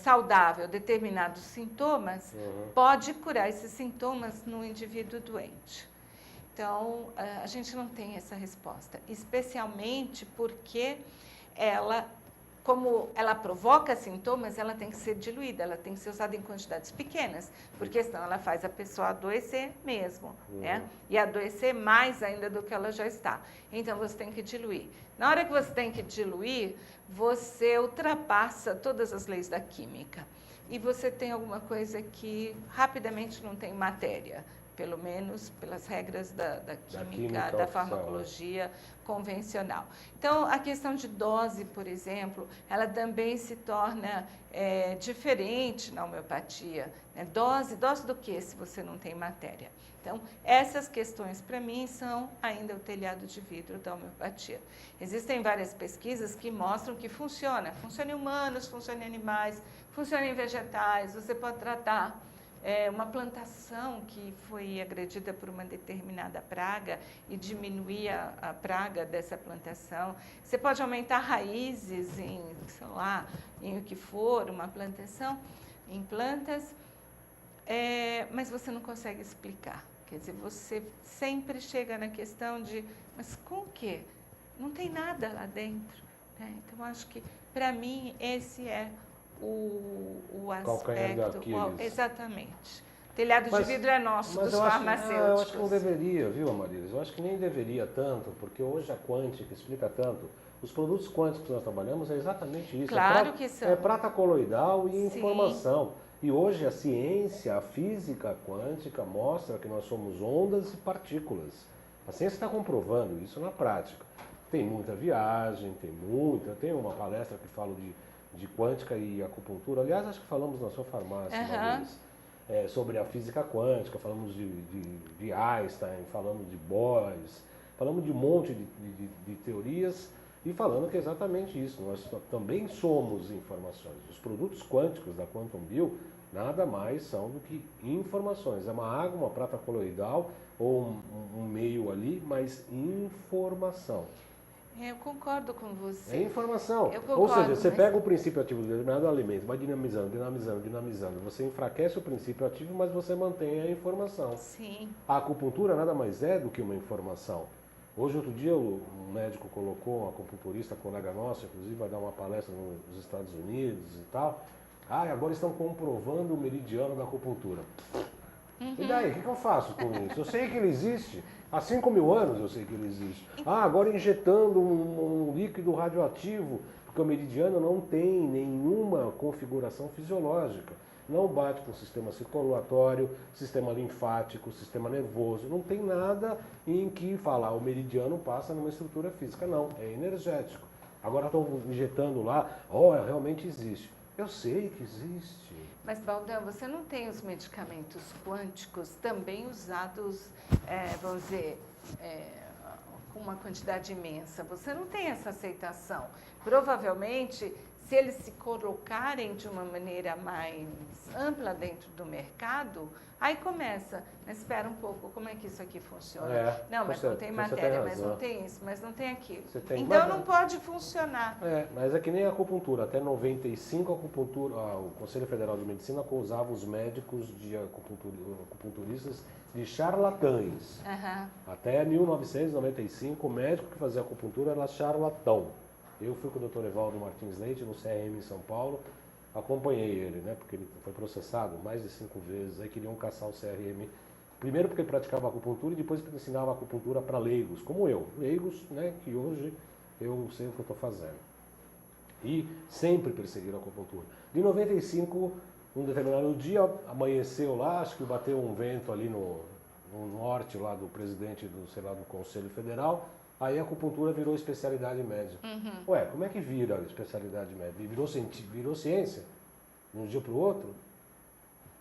saudável determinados sintomas pode curar esses sintomas no indivíduo doente. Então, a gente não tem essa resposta, especialmente porque como ela provoca sintomas, ela tem que ser diluída, ela tem que ser usada em quantidades pequenas, porque senão ela faz a pessoa adoecer mesmo, né? E adoecer mais ainda do que ela já está. Então, você tem que diluir. Na hora que você tem que diluir, você ultrapassa todas as leis da química. E você tem alguma coisa que rapidamente não tem matéria, pelo menos pelas regras da química, da farmacologia convencional. Então, a questão de dose, por exemplo, ela também se torna diferente na homeopatia, né? Dose do que se você não tem matéria? Então, essas questões, para mim, são ainda o telhado de vidro da homeopatia. Existem várias pesquisas que mostram que funciona em humanos, funciona em animais, funciona em vegetais, você pode tratar uma plantação que foi agredida por uma determinada praga e diminuir a praga dessa plantação. Você pode aumentar raízes em, sei lá, em o que for, uma plantação, em plantas, mas você não consegue explicar. Quer dizer, você sempre chega na questão de, mas com o quê? Não tem nada lá dentro, né? Então, acho que, para mim, esse é o aspecto. Exatamente. Telhado de vidro é nosso, dos farmacêuticos. Eu acho que não deveria, viu, Amarilis? Eu acho que nem deveria tanto, porque hoje a quântica explica tanto. Os produtos quânticos que nós trabalhamos é exatamente isso. Claro que são. É prata coloidal e informação. E hoje a ciência, a física quântica mostra que nós somos ondas e partículas. A ciência está comprovando isso na prática. Tem muita viagem, tem uma palestra que fala de quântica e acupuntura. Aliás, acho que falamos na sua farmácia uma vez, sobre a física quântica, falamos de Einstein, falamos de Bohr, falamos de um monte de teorias e falando que é exatamente isso. Nós também somos informações. Os produtos quânticos da Quantum Bio nada mais são do que informações. É uma água, uma prata coloidal ou um meio ali, mas informação. Eu concordo com você. É informação. Eu concordo, Ou seja, você mas... pega o princípio ativo de determinado alimento, vai dinamizando, dinamizando, dinamizando. Você enfraquece o princípio ativo, mas você mantém a informação. Sim. A acupuntura nada mais é do que uma informação. Hoje, outro dia, um médico colocou, um acupunturista, colega nosso, inclusive, vai dar uma palestra nos Estados Unidos e tal. Agora estão comprovando o meridiano da acupuntura. E daí, o que eu faço com isso? Eu sei que ele existe. Há 5.000 anos eu sei que ele existe. Agora injetando um líquido radioativo, porque o meridiano não tem nenhuma configuração fisiológica. Não bate com o sistema circulatório, sistema linfático, sistema nervoso. Não tem nada em que falar o meridiano passa numa estrutura física. Não, é energético. Agora estão injetando lá, realmente existe. Eu sei que existe. Mas, Baldão, você não tem os medicamentos quânticos também usados, vamos dizer, com uma quantidade imensa? Você não tem essa aceitação. Provavelmente, se eles se colocarem de uma maneira mais ampla dentro do mercado, aí começa, mas espera um pouco, como é que isso aqui funciona? Não, mas não tem matéria, mas não tem isso, mas não tem aquilo. Então não pode funcionar. Mas é que nem a acupuntura. Até 95 a acupuntura, o Conselho Federal de Medicina acusava os médicos de acupunturistas de charlatães. Até 1995 o médico que fazia acupuntura era charlatão. Eu fui com o Dr. Evaldo Martins Leite no CRM em São Paulo, acompanhei ele, né, porque ele foi processado mais de 5 vezes, aí queriam caçar o CRM, primeiro porque ele praticava acupuntura e depois porque ensinava acupuntura para leigos, como eu, leigos, né, que hoje eu sei o que eu estou fazendo. E sempre perseguiram a acupuntura. De 95, um determinado dia, amanheceu lá, acho que bateu um vento ali no norte lá do presidente do Conselho Federal. Aí a acupuntura virou especialidade médica. Ué, como é que vira especialidade médica? Virou ciência? De um dia para o outro?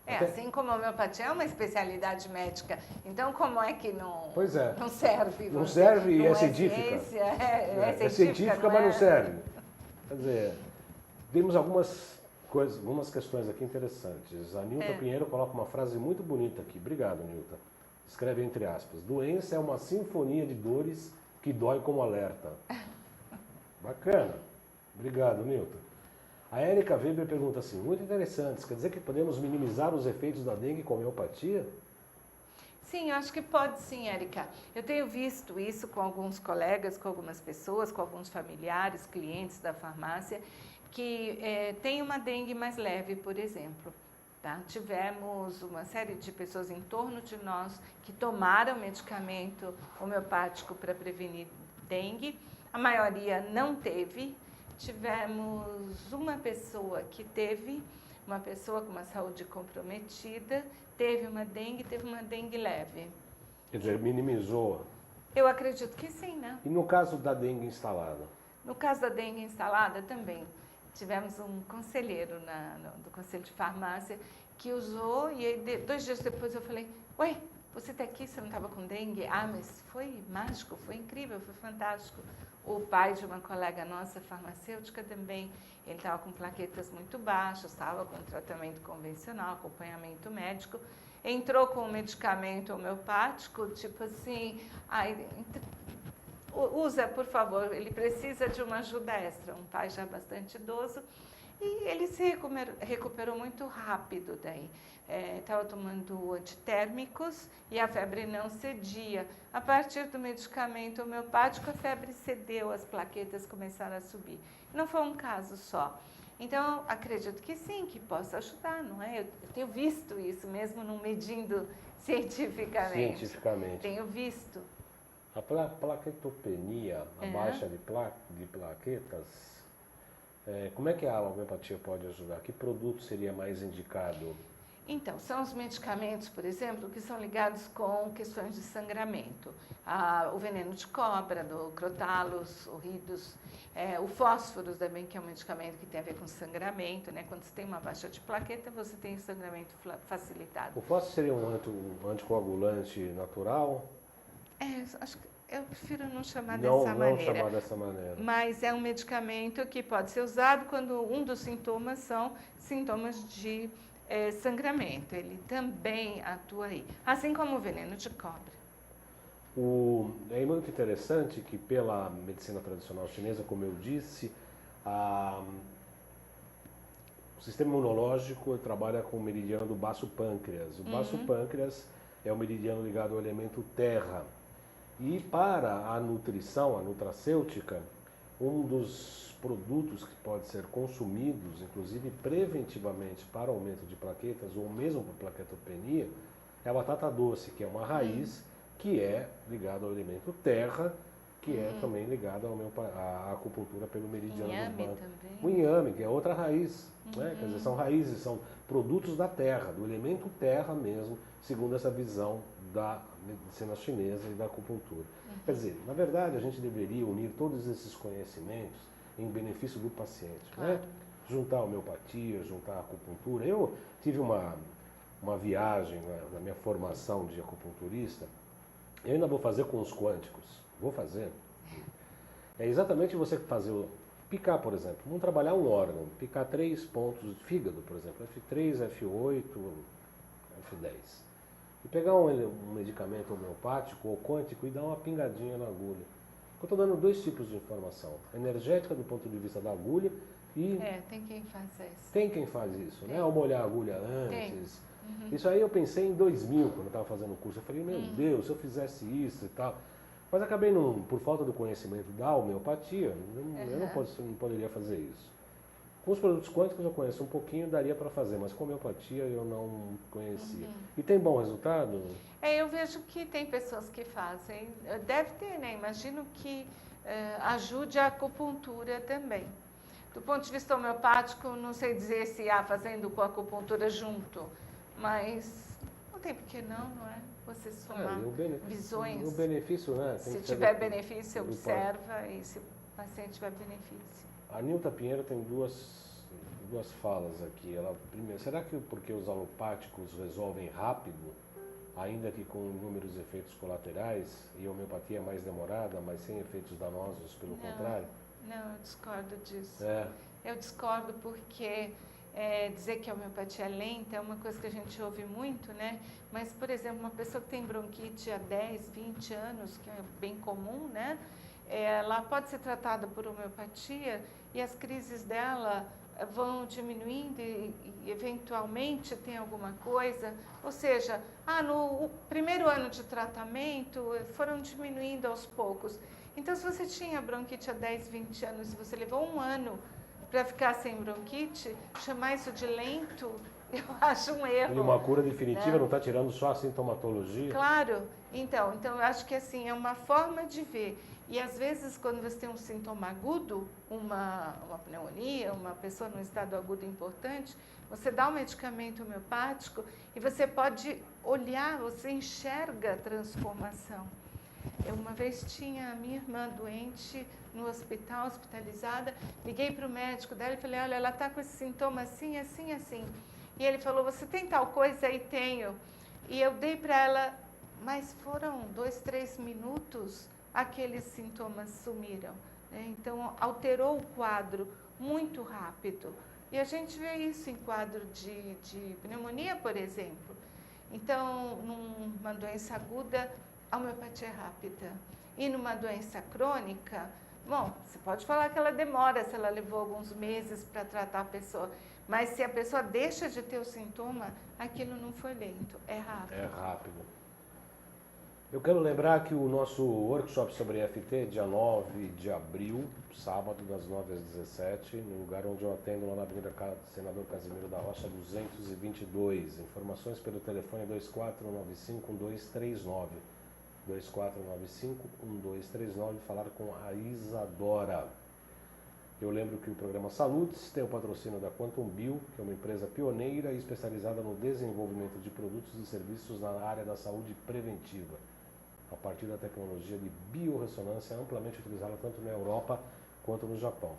Assim como a homeopatia é uma especialidade médica. Então, como é que não, não serve? Não serve e é científica. Ciência, é científica, mas não serve. Quer dizer, temos algumas questões aqui interessantes. A Nilta Pinheiro coloca uma frase muito bonita aqui. Obrigado, Nilta. Escreve entre aspas. Doença é uma sinfonia de dores que dói como alerta. Bacana. Obrigado, Nilton. A Érica Weber pergunta assim, muito interessante, quer dizer que podemos minimizar os efeitos da dengue com homeopatia? Sim, eu acho que pode sim, Érica. Eu tenho visto isso com alguns colegas, com algumas pessoas, com alguns familiares, clientes da farmácia, que têm uma dengue mais leve, por exemplo. Tá? Tivemos uma série de pessoas em torno de nós que tomaram medicamento homeopático para prevenir dengue. A maioria não teve. Tivemos uma pessoa que teve, uma pessoa com uma saúde comprometida, teve uma dengue leve. Quer dizer, minimizou? Eu acredito que sim, né? E no caso da dengue instalada? No caso da dengue instalada também. Tivemos um conselheiro do Conselho de Farmácia que usou e aí, 2 dias depois eu falei, ué, você está aqui, você não estava com dengue? Mas foi mágico, foi incrível, foi fantástico. O pai de uma colega nossa, farmacêutica também, ele estava com plaquetas muito baixas, estava com tratamento convencional, acompanhamento médico, entrou com um medicamento homeopático, tipo assim, usa, por favor, ele precisa de uma ajuda extra, um pai já bastante idoso, e ele se recuperou muito rápido daí. Estava tomando antitérmicos e a febre não cedia. A partir do medicamento homeopático, a febre cedeu, as plaquetas começaram a subir. Não foi um caso só. Então, acredito que sim, que possa ajudar, não é? Eu tenho visto isso, mesmo não medindo cientificamente. Cientificamente. Tenho visto. A plaquetopenia, a baixa de plaquetas, como é que a homeopatia pode ajudar? Que produto seria mais indicado? Então, são os medicamentos, por exemplo, que são ligados com questões de sangramento. O veneno de cobra, do Crotalus, o Ridus, o fósforo também, que é um medicamento que tem a ver com sangramento, né? Quando você tem uma baixa de plaqueta, você tem sangramento facilitado. O fósforo seria um anticoagulante natural? Acho que eu prefiro não chamar Não maneira. Chamar dessa maneira. Mas é um medicamento que pode ser usado quando um dos sintomas são sintomas de sangramento. Ele também atua aí, assim como o veneno de cobra. É muito interessante que pela medicina tradicional chinesa, como eu disse, o sistema imunológico trabalha com o meridiano do baço pâncreas. O baço pâncreas é o meridiano ligado ao elemento terra. E para a nutrição, a nutracêutica, um dos produtos que pode ser consumidos, inclusive preventivamente para aumento de plaquetas ou mesmo para plaquetopenia, é a batata doce, que é uma raiz que é ligada ao elemento terra, que é também ligada à acupuntura pelo meridiano do banco. O inhame, que é outra raiz. Né? Quer dizer, são raízes, são produtos da terra, do elemento terra mesmo, segundo essa visão da medicina chinesa e da acupuntura. Quer dizer, na verdade, a gente deveria unir todos esses conhecimentos em benefício do paciente. Claro. Né? Juntar a homeopatia, juntar a acupuntura. Eu tive uma viagem na minha formação de acupunturista, eu ainda vou fazer com os quânticos. Vou fazer. É exatamente você fazer, picar, por exemplo. Vamos trabalhar um órgão, picar 3 pontos de fígado, por exemplo, F3, F8, F10. E pegar um medicamento homeopático ou quântico e dar uma pingadinha na agulha. Eu estou dando 2 tipos de informação. Energética do ponto de vista da agulha e... tem quem faz isso. Tem quem faz isso, né? Ao molhar a agulha antes. Isso aí eu pensei em 2000, quando eu estava fazendo o curso. Eu falei, meu Deus, se eu fizesse isso e tal... Mas acabei, por falta do conhecimento da homeopatia, eu não poderia fazer isso. Com os produtos quânticos eu conheço um pouquinho, daria para fazer, mas com homeopatia eu não conhecia. E tem bom resultado? Eu vejo que tem pessoas que fazem. Deve ter, né? Imagino que ajude a acupuntura também. Do ponto de vista homeopático, não sei dizer se há fazendo com a acupuntura junto, mas não tem por que não é? Você somar visões. O benefício, né? Se tiver benefício, observa, e se o paciente tiver benefício. A Nilta Pinheiro tem duas falas aqui. Primeiro, será que porque os alopáticos resolvem rápido, ainda que com inúmeros efeitos colaterais, e a homeopatia é mais demorada, mas sem efeitos danosos pelo contrário? Não, eu discordo disso. É. Eu discordo porque dizer que a homeopatia é lenta é uma coisa que a gente ouve muito, né? Mas, por exemplo, uma pessoa que tem bronquite há 10, 20 anos, que é bem comum, né? Ela pode ser tratada por homeopatia e as crises dela vão diminuindo e eventualmente tem alguma coisa. Ou seja, no primeiro ano de tratamento foram diminuindo aos poucos. Então, se você tinha bronquite há 10, 20 anos e você levou um ano para ficar sem bronquite, chamar isso de lento, eu acho um erro. E uma cura definitiva, não está tirando só a sintomatologia? Claro. Então eu acho que assim, é uma forma de ver. E às vezes, quando você tem um sintoma agudo, uma pneumonia, uma pessoa num estado agudo importante, você dá um medicamento homeopático e você pode olhar, você enxerga a transformação. Eu uma vez tinha a minha irmã doente no hospital, hospitalizada, liguei para o médico dela e falei, olha, ela está com esse sintoma assim, assim, assim. E ele falou, você tem tal coisa? Aí tenho. E eu dei para ela, mas foram 2, 3 minutos, aqueles sintomas sumiram. Né? Então, alterou o quadro muito rápido. E a gente vê isso em quadro de pneumonia, por exemplo. Então, numa doença aguda, a homeopatia é rápida. E numa doença crônica, bom, você pode falar que ela demora, se ela levou alguns meses para tratar a pessoa. Mas se a pessoa deixa de ter o sintoma, aquilo não foi lento, é rápido. É rápido. Eu quero lembrar que o nosso workshop sobre EFT, dia 9 de abril, sábado, das 9 às 17, no lugar onde eu atendo, lá na Avenida Senador Casimiro da Rocha, 222. Informações pelo telefone 2495-1239. 2495-1239, falar com a Isadora. Eu lembro que o programa Saludes tem o patrocínio da Quantum Bio, que é uma empresa pioneira e especializada no desenvolvimento de produtos e serviços na área da saúde preventiva, a partir da tecnologia de biorressonância amplamente utilizada tanto na Europa quanto no Japão.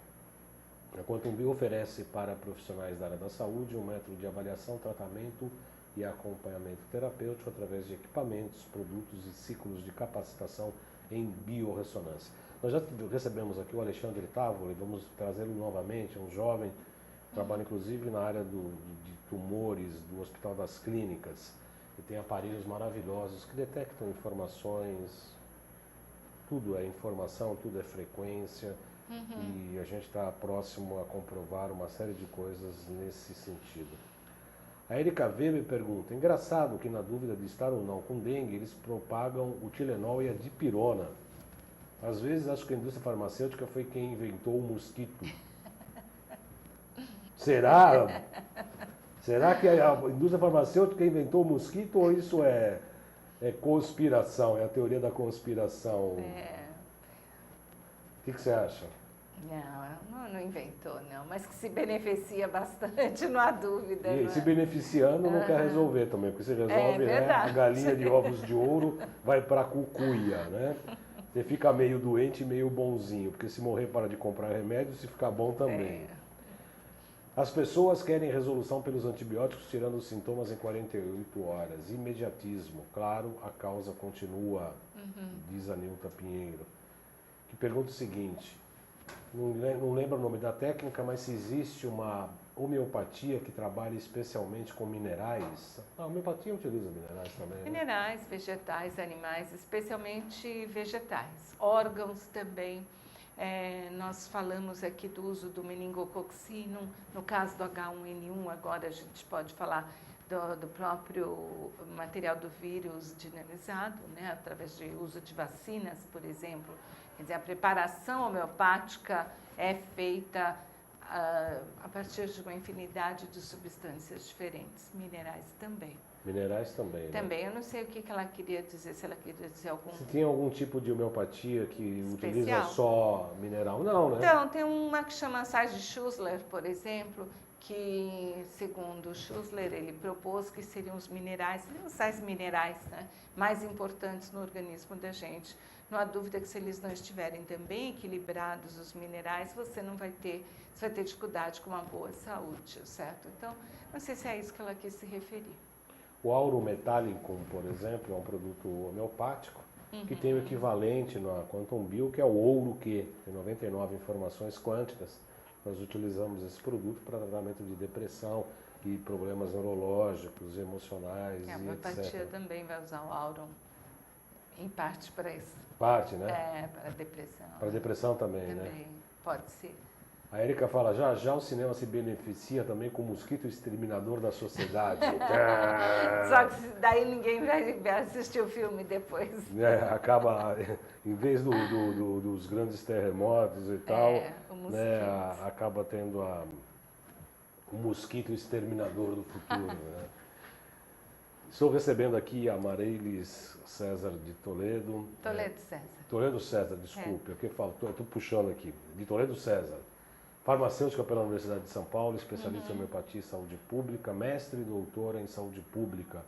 A Quantum Bio oferece para profissionais da área da saúde um método de avaliação, tratamento e acompanhamento terapêutico através de equipamentos, produtos e ciclos de capacitação em biorressonância. Nós já recebemos aqui o Alexandre Távoli, vamos trazê-lo novamente, é um jovem, trabalha inclusive na área de tumores do Hospital das Clínicas, e tem aparelhos maravilhosos que detectam informações tudo é informação, tudo é frequência, e a gente está próximo a comprovar uma série de coisas nesse sentido. A Erika V me pergunta, engraçado que na dúvida de estar ou não com dengue, eles propagam o Tilenol e a dipirona. Às vezes acho que a indústria farmacêutica foi quem inventou o mosquito. Será? Será que a indústria farmacêutica inventou o mosquito ou isso é conspiração, é a teoria da conspiração? O que você acha? Não inventou, não, mas que se beneficia bastante, não há dúvida. E se beneficiando não quer resolver também, porque você resolve, né, a galinha de ovos de ouro vai para a cucuia, né? Você fica meio doente e meio bonzinho, porque se morrer para de comprar remédio, se ficar bom também. As pessoas querem resolução pelos antibióticos, tirando os sintomas em 48 horas. Imediatismo. Claro, a causa continua, diz a Nilta Pinheiro. Que pergunta o seguinte, não lembro o nome da técnica, mas se existe uma homeopatia que trabalha especialmente com minerais. A homeopatia utiliza minerais também, né? Minerais, vegetais, animais, especialmente vegetais. Órgãos também. Nós falamos aqui do uso do meningococcino, no caso do H1N1, agora a gente pode falar do próprio material do vírus dinamizado, né, através de uso de vacinas, por exemplo. Quer dizer, a preparação homeopática é feita a partir de uma infinidade de substâncias diferentes, minerais também. Minerais também, também, né? Eu não sei o que ela queria dizer, se ela queria dizer algum... Se tem algum tipo de homeopatia que especial? Utiliza só mineral? Não, né? Então, tem uma que chama sais de Schussler, por exemplo, que, segundo Schussler, ele propôs que seriam os minerais, seriam os sais minerais, né, mais importantes no organismo da gente. Não há dúvida que se eles não estiverem também equilibrados, os minerais, você vai ter dificuldade com uma boa saúde, certo? Então, não sei se é isso que ela quis se referir. O auro metálico, por exemplo, é um produto homeopático que tem o equivalente na Quantum Bio, que é o ouro Q, tem 99 informações quânticas. Nós utilizamos esse produto para tratamento de depressão e problemas neurológicos, emocionais, A e homeopatia etc. também vai usar o áuron, em parte para isso. Parte, né? Para depressão. Para depressão também, né? Também, pode ser. A Erika fala, já o cinema se beneficia também com o mosquito exterminador da sociedade. Só que daí ninguém vai assistir o filme depois. Acaba, em vez dos grandes terremotos e tal, né, acaba tendo o mosquito exterminador do futuro. Né? Estou recebendo aqui a Marilis César de Toledo. Toledo César. Toledo César, desculpe, eu estou puxando aqui. De Toledo César. Farmacêutica pela Universidade de São Paulo, especialista em homeopatia e saúde pública, mestre e doutora em saúde pública.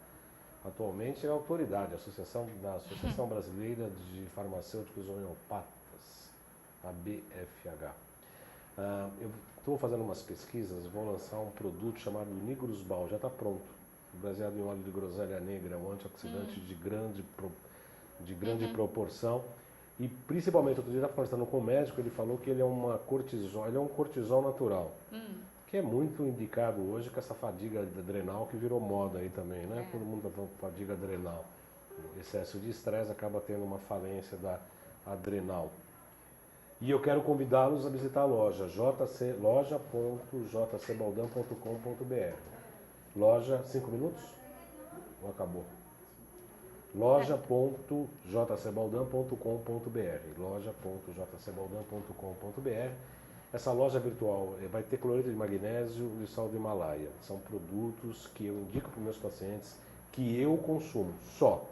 Atualmente é autoridade, da Associação Brasileira de Farmacêuticos Homeopatas, a BFH. Eu estou fazendo umas pesquisas, vou lançar um produto chamado Nigrosbal, já está pronto, baseado em óleo de groselha negra, um antioxidante de grande proporção. E principalmente, outro dia eu estava conversando com o médico, ele falou que ele é um cortisol natural, que é muito indicado hoje com essa fadiga adrenal que virou moda aí também, né? Todo mundo está falando fadiga adrenal. O excesso de estresse acaba tendo uma falência da adrenal. E eu quero convidá-los a visitar a loja, loja.jcbaldan.com.br. Loja, 5 minutos? Ou acabou? loja.jcbaldan.com.br loja.jcbaldan.com.br. Essa loja virtual vai ter cloreto de magnésio e sal do Himalaia. São produtos que eu indico para os meus pacientes que eu consumo, só.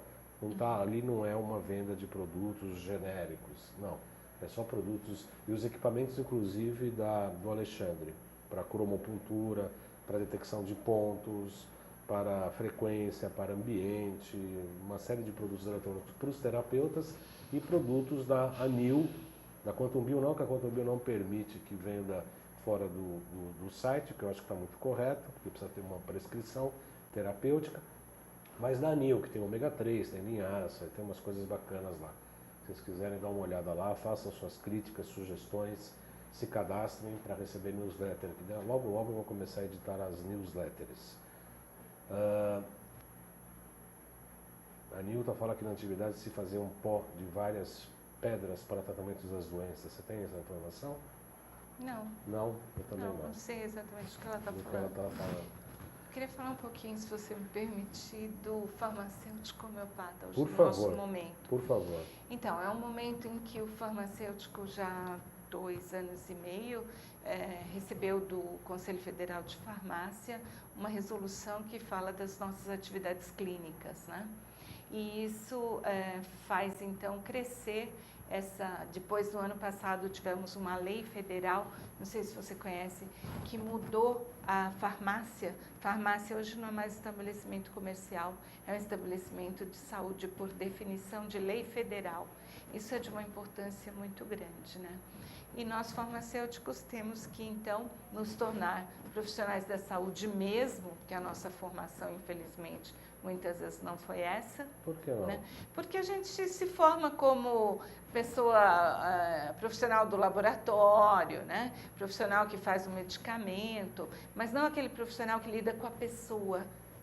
Ali não é uma venda de produtos genéricos, não. É só produtos e os equipamentos, inclusive, do Alexandre, para cromopuntura, para detecção de pontos, para frequência, para ambiente, uma série de produtos eletrônicos para os terapeutas e produtos da ANIL, da Quantum Bio não, que a Quantum Bio não permite que venda fora do site, que eu acho que está muito correto, porque precisa ter uma prescrição terapêutica, mas da ANIL, que tem ômega 3, tem linhaça, tem umas coisas bacanas lá. Se vocês quiserem dar uma olhada lá, façam suas críticas, sugestões, se cadastrem para receber newsletter. Logo, logo eu vou começar a editar as newsletters. A Nilton fala que na antiguidade se fazia um pó de várias pedras para tratamento das doenças. Você tem essa informação? Não. Não? Eu também não. Não sei exatamente o que ela está Do que falando. ela estava falando. Queria falar um pouquinho, se você me permitir, do farmacêutico homeopata hoje Por no favor. nosso momento. Por favor. Então, é um momento em que o farmacêutico, já há 2 anos e meio, recebeu do Conselho Federal de Farmácia uma resolução que fala das nossas atividades clínicas, né? E isso faz, então, crescer depois do ano passado tivemos uma lei federal, não sei se você conhece, que mudou a farmácia. Farmácia hoje não é mais estabelecimento comercial, é um estabelecimento de saúde por definição de lei federal. Isso é de uma importância muito grande, né? E nós farmacêuticos temos que, então, nos tornar profissionais da saúde mesmo, que a nossa formação, infelizmente, muitas vezes não foi essa. Por que não? Né? Porque a gente se forma como pessoa profissional do laboratório, né? Profissional que faz o medicamento, mas não aquele profissional que lida com a pessoa,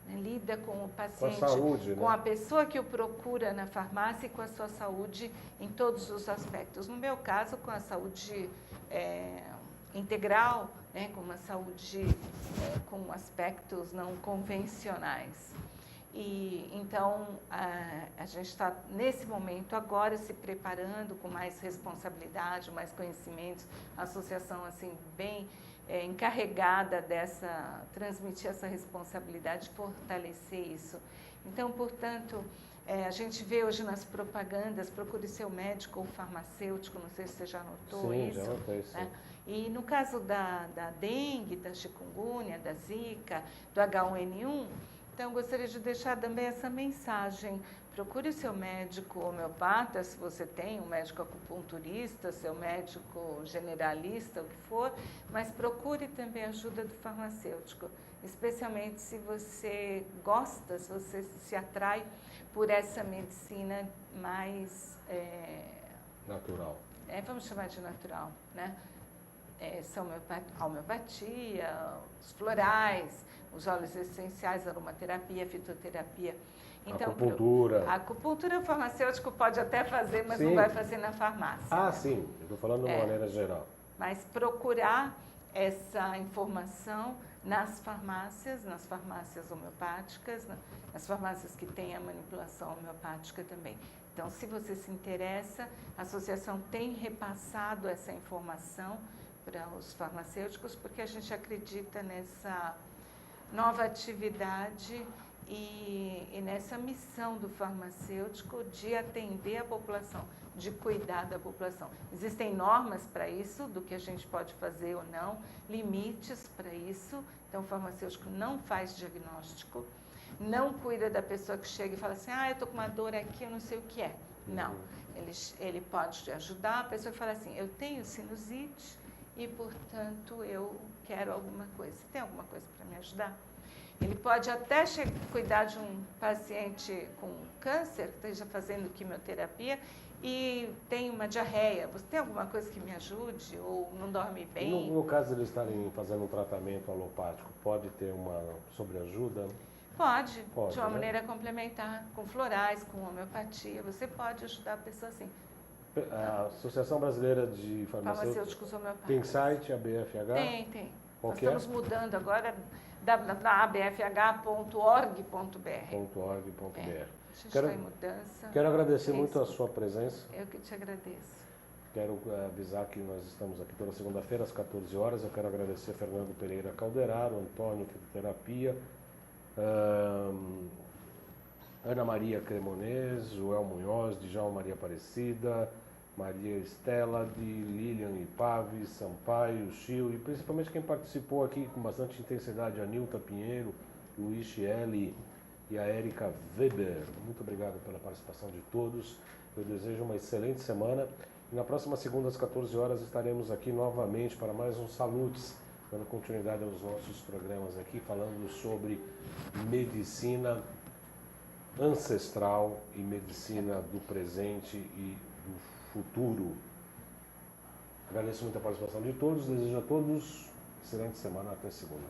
né? Lida com o paciente, com a saúde, com né? a pessoa que o procura na farmácia e com a sua saúde em todos os aspectos. No meu caso, com a saúde integral, né? Com uma saúde com aspectos não convencionais. E então a gente está nesse momento agora se preparando com mais responsabilidade, mais conhecimentos, a associação assim bem encarregada dessa transmitir essa responsabilidade, fortalecer isso. Então, portanto, a gente vê hoje nas propagandas, procure seu médico ou farmacêutico, não sei se você já notou isso. Sim, já notei, sim. Né? E no caso da dengue, da chikungunya, da zika, do H1N1, então, gostaria de deixar também essa mensagem. Procure o seu médico homeopata, se você tem, um médico acupunturista, seu médico generalista, o que for, mas procure também a ajuda do farmacêutico, especialmente se você gosta, se você se atrai por essa medicina mais... natural. Vamos chamar de natural, né? A homeopatia, os florais, os óleos essenciais, aromaterapia, fitoterapia. Então, acupuntura. A acupuntura o farmacêutico pode até fazer, mas sim. não vai fazer na farmácia. Ah, sim. Eu estou falando de uma maneira geral. Mas procurar essa informação nas farmácias homeopáticas, nas farmácias que têm a manipulação homeopática também. Então, se você se interessa, a associação tem repassado essa informação para os farmacêuticos, porque a gente acredita nessa nova atividade e nessa missão do farmacêutico de atender a população, de cuidar da população. Existem normas para isso, do que a gente pode fazer ou não, limites para isso. Então, o farmacêutico não faz diagnóstico, não cuida da pessoa que chega e fala assim, eu estou com uma dor aqui, eu não sei o que é. Não, ele pode te ajudar, a pessoa fala assim, eu tenho sinusite, e, portanto, eu quero alguma coisa. Você tem alguma coisa para me ajudar? Ele pode até cuidar de um paciente com câncer, que esteja fazendo quimioterapia, e tem uma diarreia. Você tem alguma coisa que me ajude? Ou não dorme bem? No caso de eles estarem fazendo um tratamento alopático, pode ter uma sobreajuda? Pode, de uma né? maneira complementar, com florais, com homeopatia. Você pode ajudar a pessoa assim. A Associação Brasileira de Farmacêuticos Homeopáticos. Tem site, a BFH? Tem. Qual Nós estamos mudando agora www.abfh.org.br. .org.br. A gente está em mudança. Quero agradecer muito a sua presença. Eu que te agradeço. Quero avisar que nós estamos aqui toda segunda-feira às 14 horas. Eu quero agradecer a Fernando Pereira Calderaro, Antônio Fitoterapia, Ana Maria Cremonês, Joel Munhoz, Djalma Maria Aparecida, Maria Estela, de Lilian Ipave, Sampaio, Chil, e principalmente quem participou aqui com bastante intensidade, a Nilta Pinheiro, Luiz Chieli e a Érica Weber. Muito obrigado pela participação de todos. Eu desejo uma excelente semana. E na próxima segunda, às 14 horas, estaremos aqui novamente para mais um Salutes, dando continuidade aos nossos programas aqui, falando sobre medicina ancestral e medicina do presente e do futuro. Agradeço muito a participação de todos, desejo a todos excelente semana, até segunda.